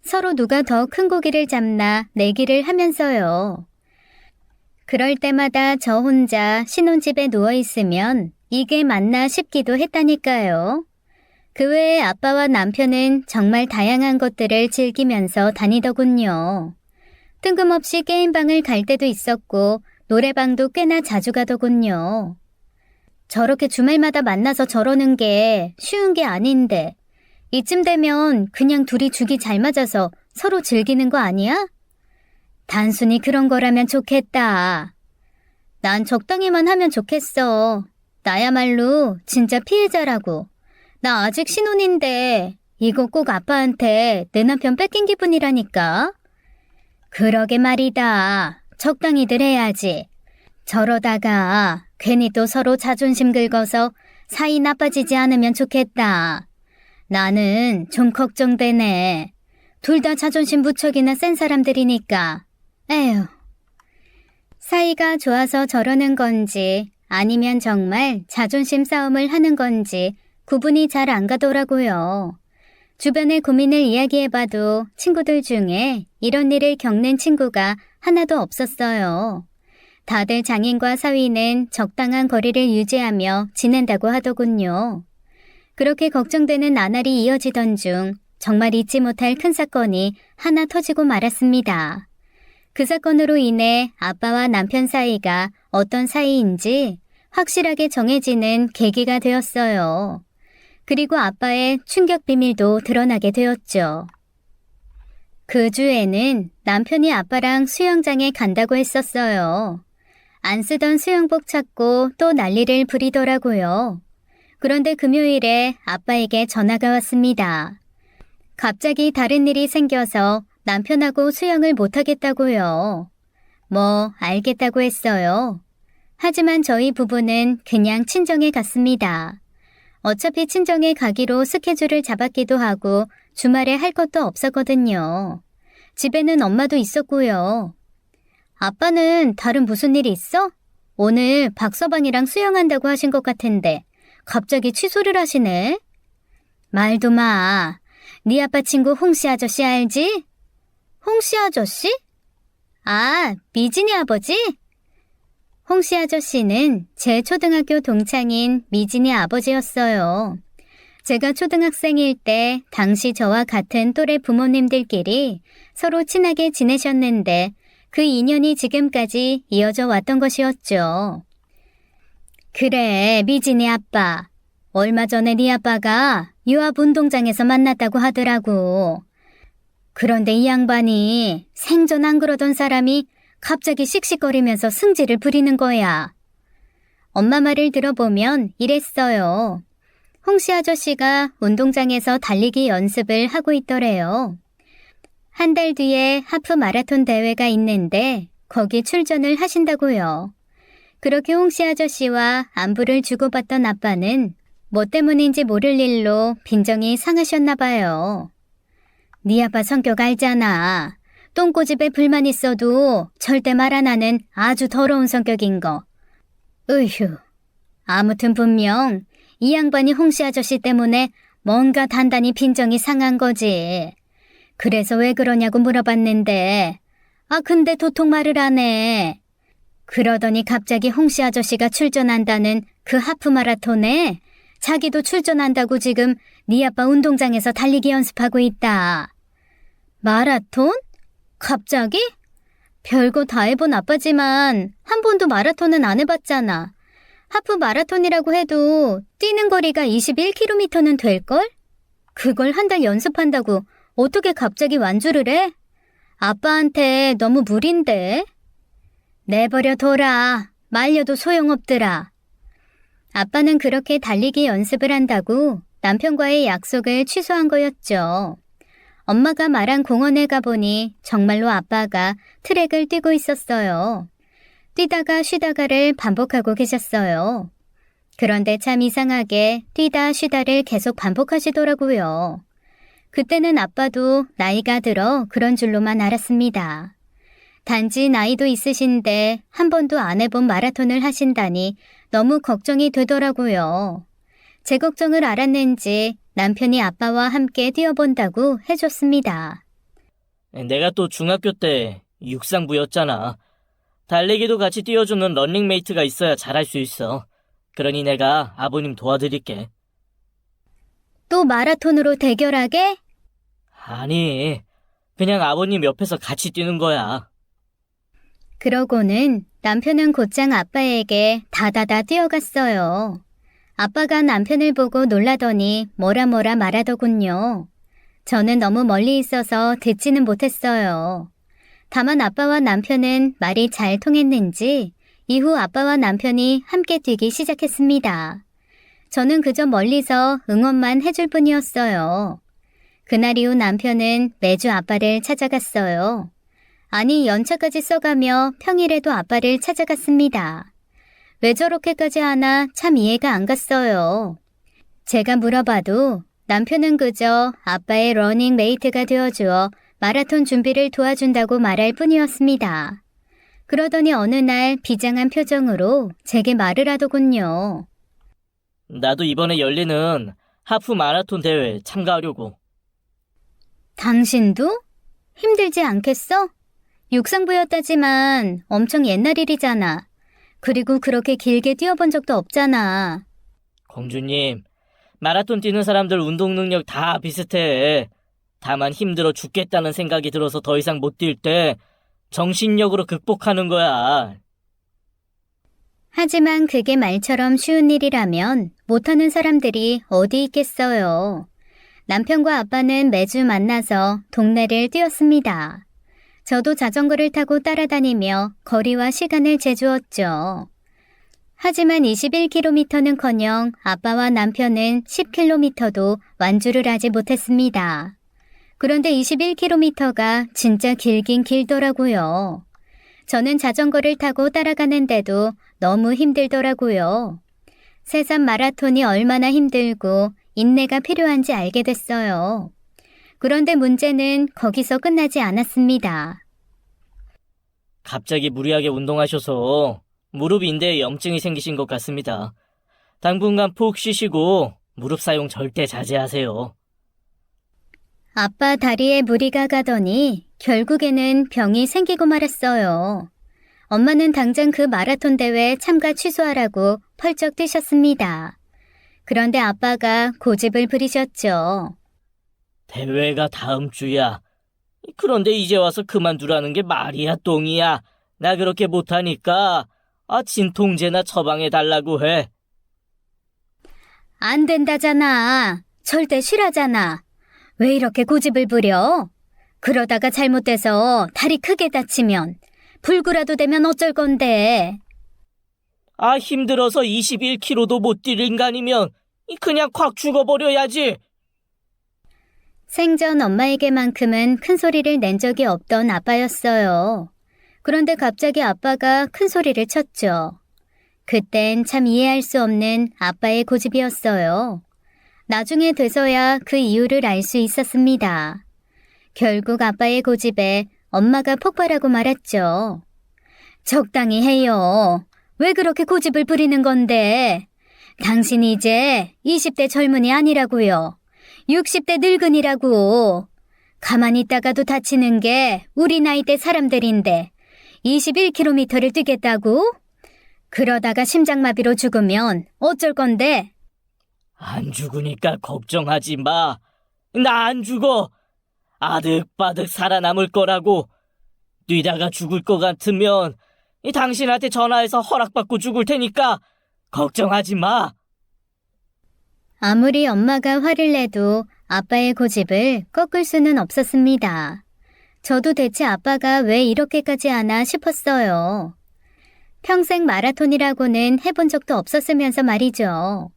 서로 누가 더 큰 고기를 잡나 내기를 하면서요. 그럴 때마다 저 혼자 신혼집에 누워있으면 이게 맞나 싶기도 했다니까요. 그 외에 아빠와 남편은 정말 다양한 것들을 즐기면서 다니더군요. 뜬금없이 게임방을 갈 때도 있었고 노래방도 꽤나 자주 가더군요. 저렇게 주말마다 만나서 저러는 게 쉬운 게 아닌데 이쯤 되면 그냥 둘이 죽이 잘 맞아서 서로 즐기는 거 아니야? 단순히 그런 거라면 좋겠다. 난 적당히만 하면 좋겠어. 나야말로 진짜 피해자라고. 나 아직 신혼인데 이거 꼭 아빠한테 내 남편 뺏긴 기분이라니까. 그러게 말이다. 적당히들 해야지. 저러다가 괜히 또 서로 자존심 긁어서 사이 나빠지지 않으면 좋겠다. 나는 좀 걱정되네. 둘 다 자존심 무척이나 센 사람들이니까. 에휴. 사이가 좋아서 저러는 건지 아니면 정말 자존심 싸움을 하는 건지 구분이 잘 안 가더라고요. 주변의 고민을 이야기해봐도 친구들 중에 이런 일을 겪는 친구가 하나도 없었어요. 다들 장인과 사위는 적당한 거리를 유지하며 지낸다고 하더군요. 그렇게 걱정되는 나날이 이어지던 중 정말 잊지 못할 큰 사건이 하나 터지고 말았습니다. 그 사건으로 인해 아빠와 남편 사이가 어떤 사이인지 확실하게 정해지는 계기가 되었어요. 그리고 아빠의 충격 비밀도 드러나게 되었죠. 그 주에는 남편이 아빠랑 수영장에 간다고 했었어요. 안 쓰던 수영복 찾고 또 난리를 부리더라고요. 그런데 금요일에 아빠에게 전화가 왔습니다. 갑자기 다른 일이 생겨서 남편하고 수영을 못하겠다고요. 뭐 알겠다고 했어요. 하지만 저희 부부는 그냥 친정에 갔습니다. 어차피 친정에 가기로 스케줄을 잡았기도 하고 주말에 할 것도 없었거든요. 집에는 엄마도 있었고요. 아빠는 다른 무슨 일이 있어? 오늘 박서방이랑 수영한다고 하신 것 같은데 갑자기 취소를 하시네? 말도 마. 네 아빠 친구 홍씨 아저씨 알지? 홍씨 아저씨? 아, 미진이 아버지? 홍씨 아저씨는 제 초등학교 동창인 미진이 아버지였어요. 제가 초등학생일 때 당시 저와 같은 또래 부모님들끼리 서로 친하게 지내셨는데 그 인연이 지금까지 이어져 왔던 것이었죠. 그래, 미진이 아빠. 얼마 전에 네 아빠가 유압 운동장에서 만났다고 하더라고. 그런데 이 양반이 생전 안 그러던 사람이 갑자기 씩씩거리면서 승질을 부리는 거야. 엄마 말을 들어보면 이랬어요. 홍씨 아저씨가 운동장에서 달리기 연습을 하고 있더래요. 한 달 뒤에 하프 마라톤 대회가 있는데 거기 출전을 하신다고요. 그렇게 홍씨 아저씨와 안부를 주고받던 아빠는 뭐 때문인지 모를 일로 빈정이 상하셨나 봐요. 네 아빠 성격 알잖아. 똥꼬집에 불만 있어도 절대 말 안 하는 아주 더러운 성격인 거. 으휴. 아무튼 분명 이 양반이 홍씨 아저씨 때문에 뭔가 단단히 빈정이 상한 거지. 그래서 왜 그러냐고 물어봤는데 근데 도통 말을 안 해. 그러더니 갑자기 홍씨 아저씨가 출전한다는 그 하프 마라톤에 자기도 출전한다고 지금 네 아빠 운동장에서 달리기 연습하고 있다. 마라톤? 갑자기? 별거 다 해본 아빠지만 한 번도 마라톤은 안 해봤잖아. 하프 마라톤이라고 해도 뛰는 거리가 21km는 될걸? 그걸 한 달 연습한다고 어떻게 갑자기 완주를 해? 아빠한테 너무 무리인데. 내버려 둬라. 말려도 소용없더라. 아빠는 그렇게 달리기 연습을 한다고 남편과의 약속을 취소한 거였죠. 엄마가 말한 공원에 가보니 정말로 아빠가 트랙을 뛰고 있었어요. 뛰다가 쉬다가를 반복하고 계셨어요. 그런데 참 이상하게 뛰다 쉬다를 계속 반복하시더라고요. 그때는 아빠도 나이가 들어 그런 줄로만 알았습니다. 단지 나이도 있으신데 한 번도 안 해본 마라톤을 하신다니 너무 걱정이 되더라고요. 제 걱정을 알았는지 남편이 아빠와 함께 뛰어본다고 해줬습니다. 내가 또 중학교 때 육상부였잖아. 달리기도 같이 뛰어주는 런닝메이트가 있어야 잘할 수 있어. 그러니 내가 아버님 도와드릴게. 또 마라톤으로 대결하게? 아니, 그냥 아버님 옆에서 같이 뛰는 거야. 그러고는 남편은 곧장 아빠에게 다다다 뛰어갔어요. 아빠가 남편을 보고 놀라더니 뭐라 말하더군요. 저는 너무 멀리 있어서 듣지는 못했어요. 다만 아빠와 남편은 말이 잘 통했는지 이후 아빠와 남편이 함께 뛰기 시작했습니다. 저는 그저 멀리서 응원만 해줄 뿐이었어요. 그날 이후 남편은 매주 아빠를 찾아갔어요. 아니, 연차까지 써가며 평일에도 아빠를 찾아갔습니다. 왜 저렇게까지 하나 참 이해가 안 갔어요. 제가 물어봐도 남편은 그저 아빠의 러닝 메이트가 되어주어 마라톤 준비를 도와준다고 말할 뿐이었습니다. 그러더니 어느 날 비장한 표정으로 제게 말을 하더군요. 나도 이번에 열리는 하프 마라톤 대회 참가하려고. 당신도? 힘들지 않겠어? 육상부였다지만 엄청 옛날 일이잖아. 그리고 그렇게 길게 뛰어본 적도 없잖아. 공주님, 마라톤 뛰는 사람들 운동 능력 다 비슷해. 다만 힘들어 죽겠다는 생각이 들어서 더 이상 못 뛸 때 정신력으로 극복하는 거야. 하지만 그게 말처럼 쉬운 일이라면 못하는 사람들이 어디 있겠어요. 남편과 아빠는 매주 만나서 동네를 뛰었습니다. 저도 자전거를 타고 따라다니며 거리와 시간을 재주었죠. 하지만 21km는커녕 아빠와 남편은 10km도 완주를 하지 못했습니다. 그런데 21km가 진짜 길긴 길더라고요. 저는 자전거를 타고 따라가는데도 너무 힘들더라고요. 새삼 마라톤이 얼마나 힘들고 인내가 필요한지 알게 됐어요. 그런데 문제는 거기서 끝나지 않았습니다. 갑자기 무리하게 운동하셔서 무릎 인대에 염증이 생기신 것 같습니다. 당분간 푹 쉬시고 무릎 사용 절대 자제하세요. 아빠 다리에 무리가 가더니 결국에는 병이 생기고 말았어요. 엄마는 당장 그 마라톤 대회 참가 취소하라고 펄쩍 뛰셨습니다. 그런데 아빠가 고집을 부리셨죠. 대회가 다음 주야. 그런데 이제 와서 그만두라는 게 말이야, 똥이야. 나 그렇게 못하니까 진통제나 처방해달라고 해. 안 된다잖아. 절대 싫어하잖아. 왜 이렇게 고집을 부려? 그러다가 잘못돼서 다리 크게 다치면 불구라도 되면 어쩔 건데. 힘들어서 21km도 못 뛸 인간이면 그냥 콱 죽어버려야지. 생전 엄마에게만큼은 큰 소리를 낸 적이 없던 아빠였어요. 그런데 갑자기 아빠가 큰 소리를 쳤죠. 그땐 참 이해할 수 없는 아빠의 고집이었어요. 나중에 돼서야 그 이유를 알 수 있었습니다. 결국 아빠의 고집에 엄마가 폭발하고 말았죠. 적당히 해요. 왜 그렇게 고집을 부리는 건데? 당신이 이제 20대 젊은이 아니라고요. 60대 늙은이라고. 가만히 있다가도 다치는 게 우리 나이대 사람들인데 21km를 뛰겠다고? 그러다가 심장마비로 죽으면 어쩔 건데? 안 죽으니까 걱정하지 마. 나 안 죽어. 아득바득 살아남을 거라고. 뛰다가 죽을 것 같으면 당신한테 전화해서 허락받고 죽을 테니까 걱정하지 마. 아무리 엄마가 화를 내도 아빠의 고집을 꺾을 수는 없었습니다. 저도 대체 아빠가 왜 이렇게까지 하나 싶었어요. 평생 마라톤이라고는 해본 적도 없었으면서 말이죠.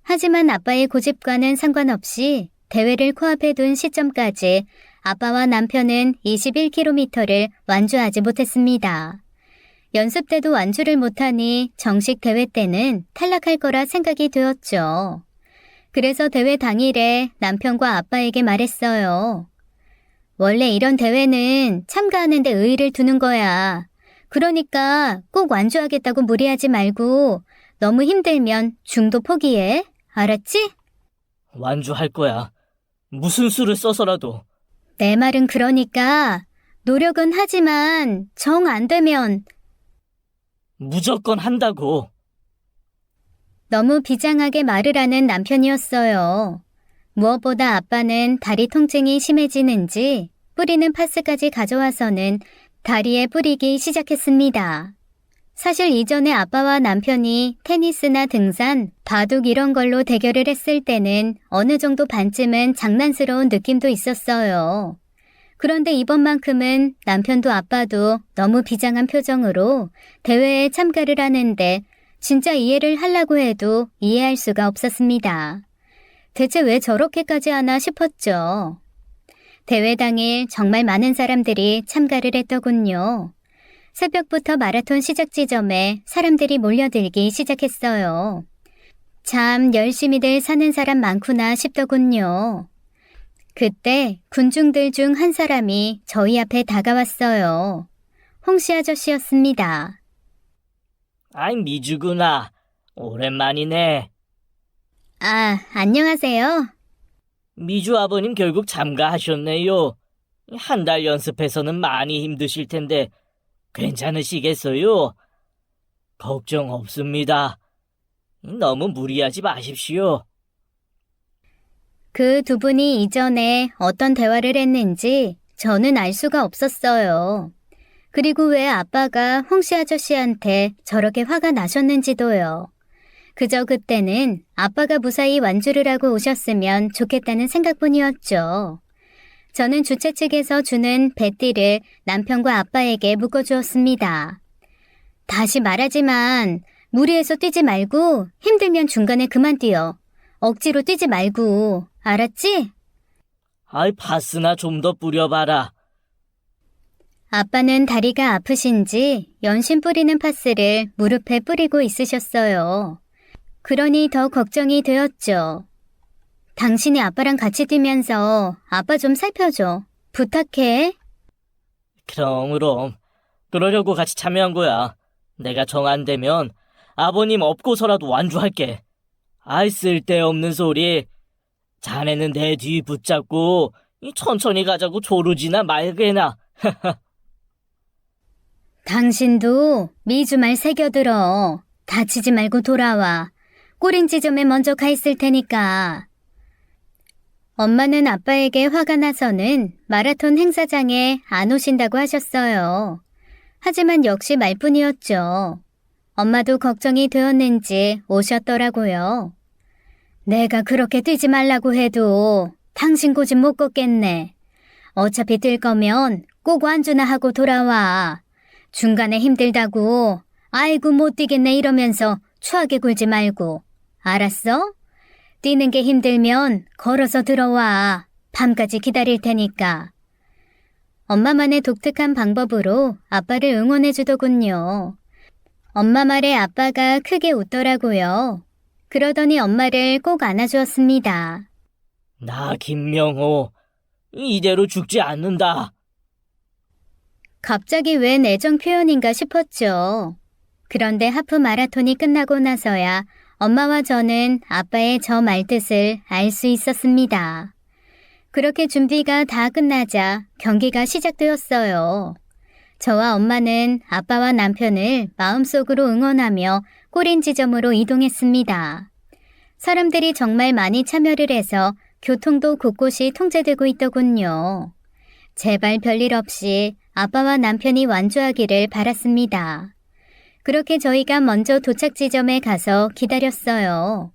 하지만 아빠의 고집과는 상관없이 대회를 코앞에 둔 시점까지 아빠와 남편은 21km를 완주하지 못했습니다. 연습 때도 완주를 못하니 정식 대회 때는 탈락할 거라 생각이 되었죠. 그래서 대회 당일에 남편과 아빠에게 말했어요. 원래 이런 대회는 참가하는데 의의를 두는 거야. 그러니까 꼭 완주하겠다고 무리하지 말고 너무 힘들면 중도 포기해. 알았지? 완주할 거야. 무슨 수를 써서라도. 내 말은 그러니까 노력은 하지만 정 안 되면 무조건 한다고. 너무 비장하게 말을 하는 남편이었어요. 무엇보다 아빠는 다리 통증이 심해지는지 뿌리는 파스까지 가져와서는 다리에 뿌리기 시작했습니다. 사실 이전에 아빠와 남편이 테니스나 등산, 바둑 이런 걸로 대결을 했을 때는 어느 정도 반쯤은 장난스러운 느낌도 있었어요. 그런데 이번만큼은 남편도 아빠도 너무 비장한 표정으로 대회에 참가를 하는데 진짜 이해를 하려고 해도 이해할 수가 없었습니다. 대체 왜 저렇게까지 하나 싶었죠. 대회 당일 정말 많은 사람들이 참가를 했더군요. 새벽부터 마라톤 시작 지점에 사람들이 몰려들기 시작했어요. 참 열심히들 사는 사람 많구나 싶더군요. 그때 군중들 중 한 사람이 저희 앞에 다가왔어요. 홍씨 아저씨였습니다. 미주구나. 오랜만이네. 안녕하세요. 미주 아버님 결국 참가하셨네요. 한 달 연습해서는 많이 힘드실 텐데 괜찮으시겠어요? 걱정 없습니다. 너무 무리하지 마십시오. 그 두 분이 이전에 어떤 대화를 했는지 저는 알 수가 없었어요. 그리고 왜 아빠가 홍씨 아저씨한테 저렇게 화가 나셨는지도요. 그저 그때는 아빠가 무사히 완주를 하고 오셨으면 좋겠다는 생각뿐이었죠. 저는 주최 측에서 주는 배띠를 남편과 아빠에게 묶어주었습니다. 다시 말하지만 무리해서 뛰지 말고 힘들면 중간에 그만 뛰어. 억지로 뛰지 말고. 알았지? 파스나 좀 더 뿌려봐라. 아빠는 다리가 아프신지 연신 뿌리는 파스를 무릎에 뿌리고 있으셨어요. 그러니 더 걱정이 되었죠. 당신이 아빠랑 같이 뛰면서 아빠 좀 살펴줘. 부탁해. 그럼. 그러려고 같이 참여한 거야. 내가 정 안 되면 아버님 업고서라도 완주할게. 아이 쓸데없는 소리. 자네는 내 뒤 붙잡고 천천히 가자고 조르지나 말게나. 당신도 미주말 새겨들어. 다치지 말고 돌아와. 꼬린 지점에 먼저 가 있을 테니까. 엄마는 아빠에게 화가 나서는 마라톤 행사장에 안 오신다고 하셨어요. 하지만 역시 말뿐이었죠. 엄마도 걱정이 되었는지 오셨더라고요. 내가 그렇게 뛰지 말라고 해도 당신 고집 못 걷겠네. 어차피 뛸 거면 꼭 완주나 하고 돌아와. 중간에 힘들다고 아이고 못 뛰겠네 이러면서 추하게 굴지 말고. 알았어? 뛰는 게 힘들면 걸어서 들어와. 밤까지 기다릴 테니까. 엄마만의 독특한 방법으로 아빠를 응원해 주더군요. 엄마 말에 아빠가 크게 웃더라고요. 그러더니 엄마를 꼭 안아주었습니다. 나 김명호 이대로 죽지 않는다. 갑자기 웬 애정 표현인가 싶었죠. 그런데 하프 마라톤이 끝나고 나서야 엄마와 저는 아빠의 저 말뜻을 알 수 있었습니다. 그렇게 준비가 다 끝나자 경기가 시작되었어요. 저와 엄마는 아빠와 남편을 마음속으로 응원하며 꼬린 지점으로 이동했습니다. 사람들이 정말 많이 참여를 해서 교통도 곳곳이 통제되고 있더군요. 제발 별일 없이 아빠와 남편이 완주하기를 바랐습니다. 그렇게 저희가 먼저 도착 지점에 가서 기다렸어요.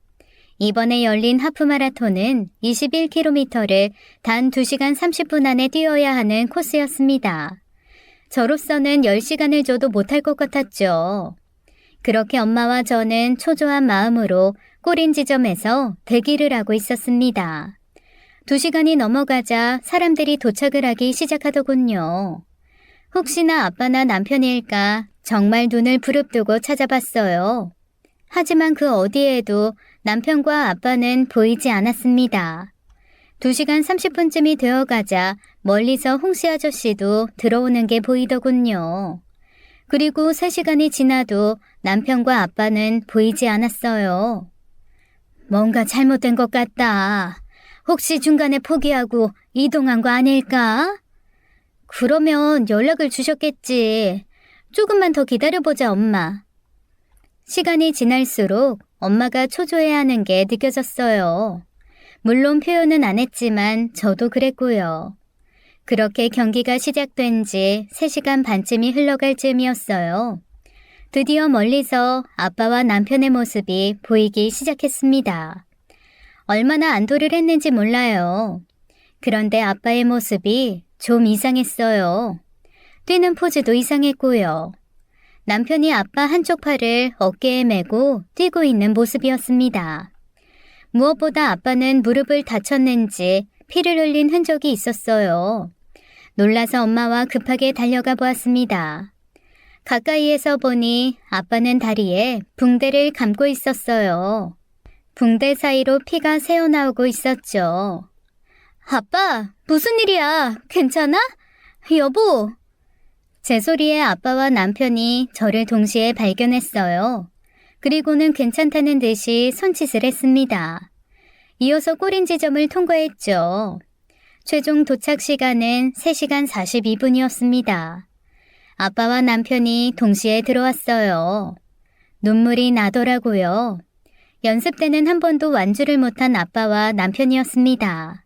이번에 열린 하프마라톤은 21km를 단 2시간 30분 안에 뛰어야 하는 코스였습니다. 저로서는 10시간을 줘도 못할 것 같았죠. 그렇게 엄마와 저는 초조한 마음으로 꼬린 지점에서 대기를 하고 있었습니다. 2시간이 넘어가자 사람들이 도착을 하기 시작하더군요. 혹시나 아빠나 남편일까 정말 눈을 부릅뜨고 찾아봤어요. 하지만 그 어디에도 남편과 아빠는 보이지 않았습니다. 2시간 30분쯤이 되어가자 멀리서 홍씨 아저씨도 들어오는 게 보이더군요. 그리고 3시간이 지나도 남편과 아빠는 보이지 않았어요. 뭔가 잘못된 것 같다. 혹시 중간에 포기하고 이동한 거 아닐까? 그러면 연락을 주셨겠지. 조금만 더 기다려보자, 엄마. 시간이 지날수록 엄마가 초조해하는 게 느껴졌어요. 물론 표현은 안 했지만 저도 그랬고요. 그렇게 경기가 시작된 지 3시간 반쯤이 흘러갈 즈음이었어요. 드디어 멀리서 아빠와 남편의 모습이 보이기 시작했습니다. 얼마나 안도를 했는지 몰라요. 그런데 아빠의 모습이 좀 이상했어요. 뛰는 포즈도 이상했고요. 남편이 아빠 한쪽 팔을 어깨에 메고 뛰고 있는 모습이었습니다. 무엇보다 아빠는 무릎을 다쳤는지 피를 흘린 흔적이 있었어요. 놀라서 엄마와 급하게 달려가 보았습니다. 가까이에서 보니 아빠는 다리에 붕대를 감고 있었어요. 붕대 사이로 피가 새어나오고 있었죠. 아빠, 무슨 일이야? 괜찮아? 여보! 제 소리에 아빠와 남편이 저를 동시에 발견했어요. 그리고는 괜찮다는 듯이 손짓을 했습니다. 이어서 꼬린 지점을 통과했죠. 최종 도착 시간은 3시간 42분이었습니다. 아빠와 남편이 동시에 들어왔어요. 눈물이 나더라고요. 연습 때는 한 번도 완주를 못한 아빠와 남편이었습니다.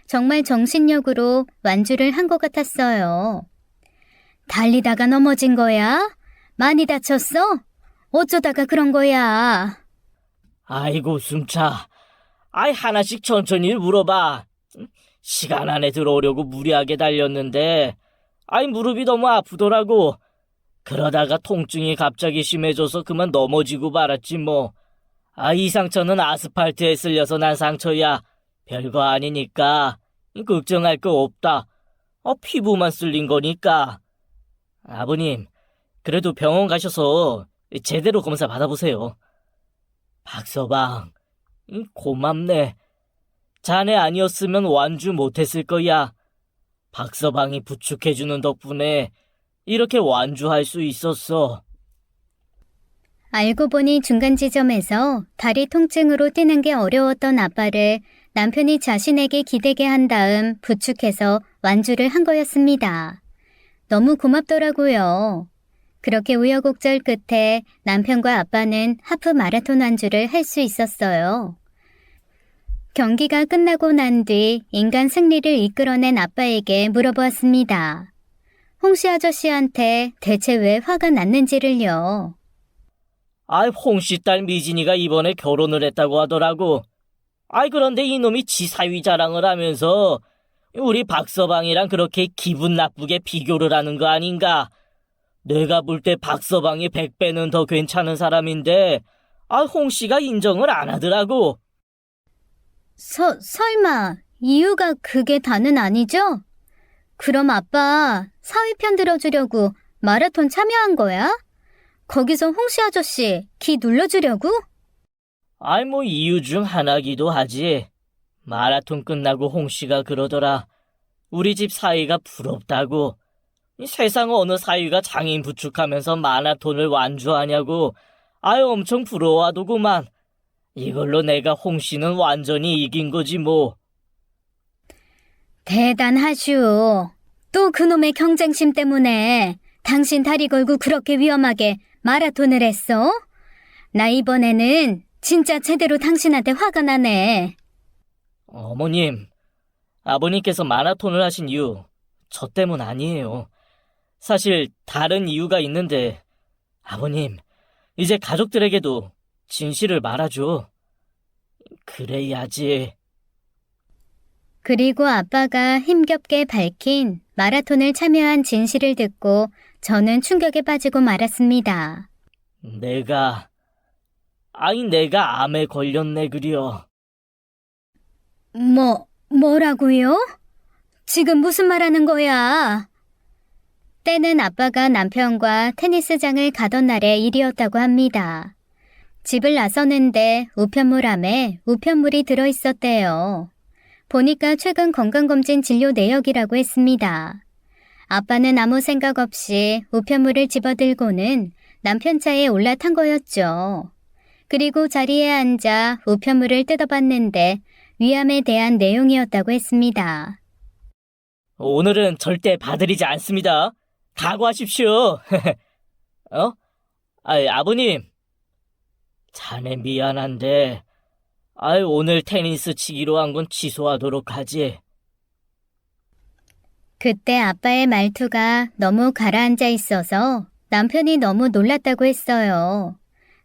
정말 정신력으로 완주를 한 것 같았어요. 달리다가 넘어진 거야? 많이 다쳤어? 어쩌다가 그런 거야? 아이고 숨차. 아이 하나씩 천천히 물어봐. 시간 안에 들어오려고 무리하게 달렸는데 아이 무릎이 너무 아프더라고. 그러다가 통증이 갑자기 심해져서 그만 넘어지고 말았지 뭐. 이 상처는 아스팔트에 쓸려서 난 상처야. 별거 아니니까 걱정할 거 없다. 피부만 쓸린 거니까. 아버님, 그래도 병원 가셔서 제대로 검사 받아보세요. 박서방, 고맙네. 자네 아니었으면 완주 못했을 거야. 박서방이 부축해주는 덕분에 이렇게 완주할 수 있었어. 알고 보니 중간 지점에서 다리 통증으로 뛰는 게 어려웠던 아빠를 남편이 자신에게 기대게 한 다음 부축해서 완주를 한 거였습니다. 너무 고맙더라고요. 그렇게 우여곡절 끝에 남편과 아빠는 하프 마라톤 완주를 할 수 있었어요. 경기가 끝나고 난 뒤 인간 승리를 이끌어낸 아빠에게 물어보았습니다. 홍씨 아저씨한테 대체 왜 화가 났는지를요. 홍씨 딸 미진이가 이번에 결혼을 했다고 하더라고. 그런데 이놈이 지 사위 자랑을 하면서 우리 박서방이랑 그렇게 기분 나쁘게 비교를 하는 거 아닌가? 내가 볼 때 박서방이 100배는 더 괜찮은 사람인데 홍씨가 인정을 안 하더라고. 설마 이유가 그게 다는 아니죠? 그럼 아빠 사위 편 들어주려고 마라톤 참여한 거야? 거기서 홍씨 아저씨 기 눌러주려고? 이유 중 하나기도 하지. 마라톤 끝나고 홍씨가 그러더라. 우리 집 사위가 부럽다고. 이 세상 어느 사위가 장인 부축하면서 마라톤을 완주하냐고. 엄청 부러워하더구만. 이걸로 내가 홍씨는 완전히 이긴 거지 뭐. 대단하슈. 또 그놈의 경쟁심 때문에 당신 다리 걸고 그렇게 위험하게 마라톤을 했어? 나 이번에는 진짜 제대로 당신한테 화가 나네. 어머님, 아버님께서 마라톤을 하신 이유 저 때문 아니에요. 사실 다른 이유가 있는데 아버님, 이제 가족들에게도 진실을 말아줘. 그래야지. 그리고 아빠가 힘겹게 밝힌 마라톤을 참여한 진실을 듣고 저는 충격에 빠지고 말았습니다. 내가 암에 걸렸네 그려. 뭐라고요? 지금 무슨 말 하는 거야? 때는 아빠가 남편과 테니스장을 가던 날의 일이었다고 합니다. 집을 나서는데 우편물함에 우편물이 들어있었대요. 보니까 최근 건강검진 진료 내역이라고 했습니다. 아빠는 아무 생각 없이 우편물을 집어들고는 남편 차에 올라탄 거였죠. 그리고 자리에 앉아 우편물을 뜯어봤는데 위암에 대한 내용이었다고 했습니다. 오늘은 절대 봐드리지 않습니다. 각오하십시오. 아버님. 자네 미안한데 오늘 테니스 치기로 한 건 취소하도록 하지. 그때 아빠의 말투가 너무 가라앉아 있어서 남편이 너무 놀랐다고 했어요.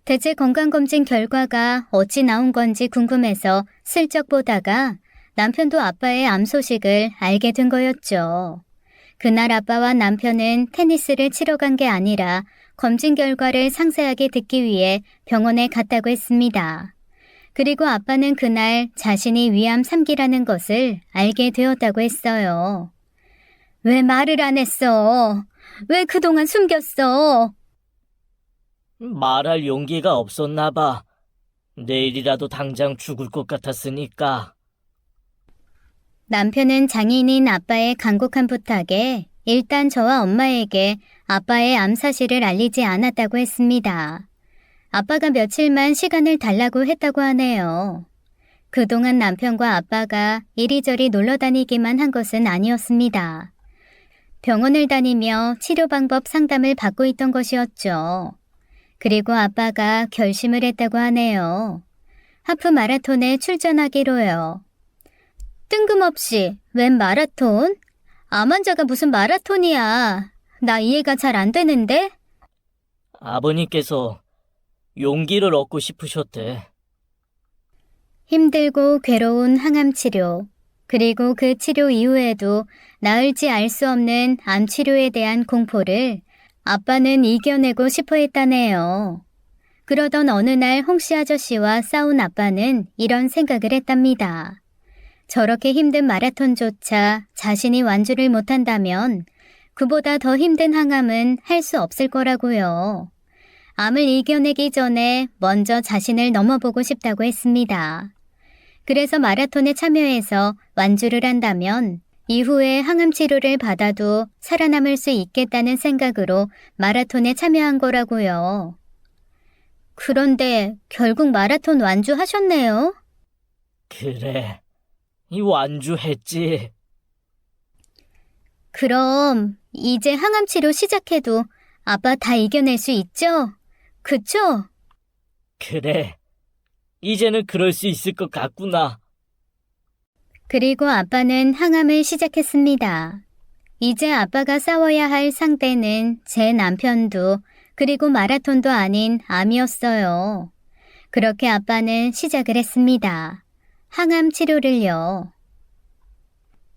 대체 건강검진 결과가 어찌 나온 건지 궁금해서 슬쩍 보다가 남편도 아빠의 암 소식을 알게 된 거였죠. 그날 아빠와 남편은 테니스를 치러 간 게 아니라 검진 결과를 상세하게 듣기 위해 병원에 갔다고 했습니다. 그리고 아빠는 그날 자신이 위암 3기라는 것을 알게 되었다고 했어요. 왜 말을 안 했어? 왜 그동안 숨겼어? 말할 용기가 없었나 봐. 내일이라도 당장 죽을 것 같았으니까. 남편은 장인인 아빠의 간곡한 부탁에 일단 저와 엄마에게 아빠의 암 사실을 알리지 않았다고 했습니다. 아빠가 며칠만 시간을 달라고 했다고 하네요. 그동안 남편과 아빠가 이리저리 놀러 다니기만 한 것은 아니었습니다. 병원을 다니며 치료 방법 상담을 받고 있던 것이었죠. 그리고 아빠가 결심을 했다고 하네요. 하프 마라톤에 출전하기로요. 뜬금없이 웬 마라톤? 암 환자가 무슨 마라톤이야. 나 이해가 잘 안 되는데? 아버님께서 용기를 얻고 싶으셨대. 힘들고 괴로운 항암 치료, 그리고 그 치료 이후에도 나을지 알 수 없는 암 치료에 대한 공포를 아빠는 이겨내고 싶어 했다네요. 그러던 어느 날 홍씨 아저씨와 싸운 아빠는 이런 생각을 했답니다. 저렇게 힘든 마라톤조차 자신이 완주를 못한다면 그보다 더 힘든 항암은 할 수 없을 거라고요. 암을 이겨내기 전에 먼저 자신을 넘어보고 싶다고 했습니다. 그래서 마라톤에 참여해서 완주를 한다면 이후에 항암 치료를 받아도 살아남을 수 있겠다는 생각으로 마라톤에 참여한 거라고요. 그런데 결국 마라톤 완주하셨네요? 그래, 이 완주했지. 그럼 이제 항암 치료 시작해도 아빠 다 이겨낼 수 있죠? 그쵸? 그래, 이제는 그럴 수 있을 것 같구나. 그리고 아빠는 항암을 시작했습니다. 이제 아빠가 싸워야 할 상대는 제 남편도 그리고 마라톤도 아닌 암이었어요. 그렇게 아빠는 시작을 했습니다. 항암 치료를요.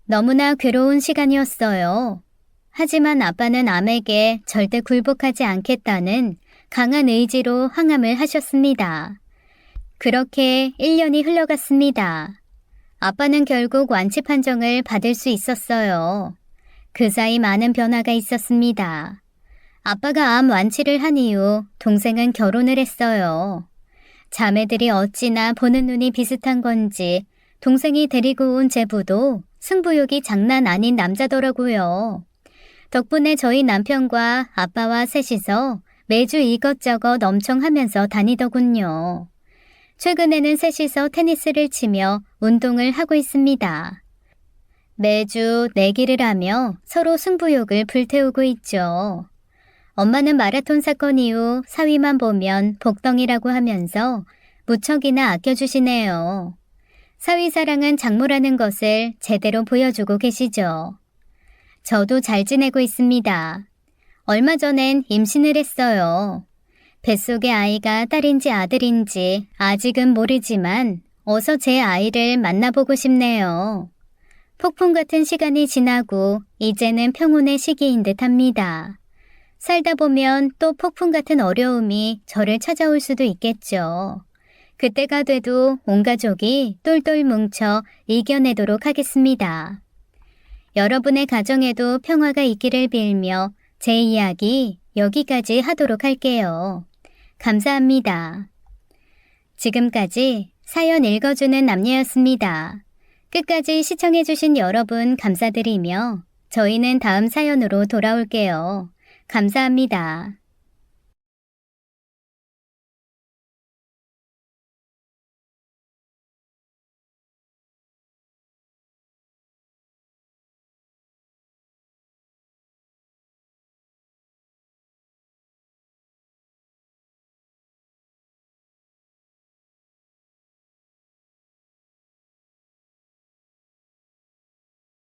너무나 괴로운 시간이었어요. 하지만 아빠는 암에게 절대 굴복하지 않겠다는 강한 의지로 항암을 하셨습니다. 그렇게 1년이 흘러갔습니다. 아빠는 결국 완치 판정을 받을 수 있었어요. 그 사이 많은 변화가 있었습니다. 아빠가 암 완치를 한 이후 동생은 결혼을 했어요. 자매들이 어찌나 보는 눈이 비슷한 건지 동생이 데리고 온 제부도 승부욕이 장난 아닌 남자더라고요. 덕분에 저희 남편과 아빠와 셋이서 매주 이것저것 엄청 하면서 다니더군요. 최근에는 셋이서 테니스를 치며 운동을 하고 있습니다. 매주 내기를 하며 서로 승부욕을 불태우고 있죠. 엄마는 마라톤 사건 이후 사위만 보면 복덩이라고 하면서 무척이나 아껴주시네요. 사위 사랑은 장모라는 것을 제대로 보여주고 계시죠. 저도 잘 지내고 있습니다. 얼마 전엔 임신을 했어요. 뱃속의 아이가 딸인지 아들인지 아직은 모르지만 어서 제 아이를 만나보고 싶네요. 폭풍 같은 시간이 지나고 이제는 평온의 시기인 듯합니다. 살다 보면 또 폭풍 같은 어려움이 저를 찾아올 수도 있겠죠. 그때가 돼도 온 가족이 똘똘 뭉쳐 이겨내도록 하겠습니다. 여러분의 가정에도 평화가 있기를 빌며 제 이야기 여기까지 하도록 할게요. 감사합니다. 지금까지 사연 읽어주는 남녀였습니다. 끝까지 시청해주신 여러분 감사드리며 저희는 다음 사연으로 돌아올게요. 감사합니다.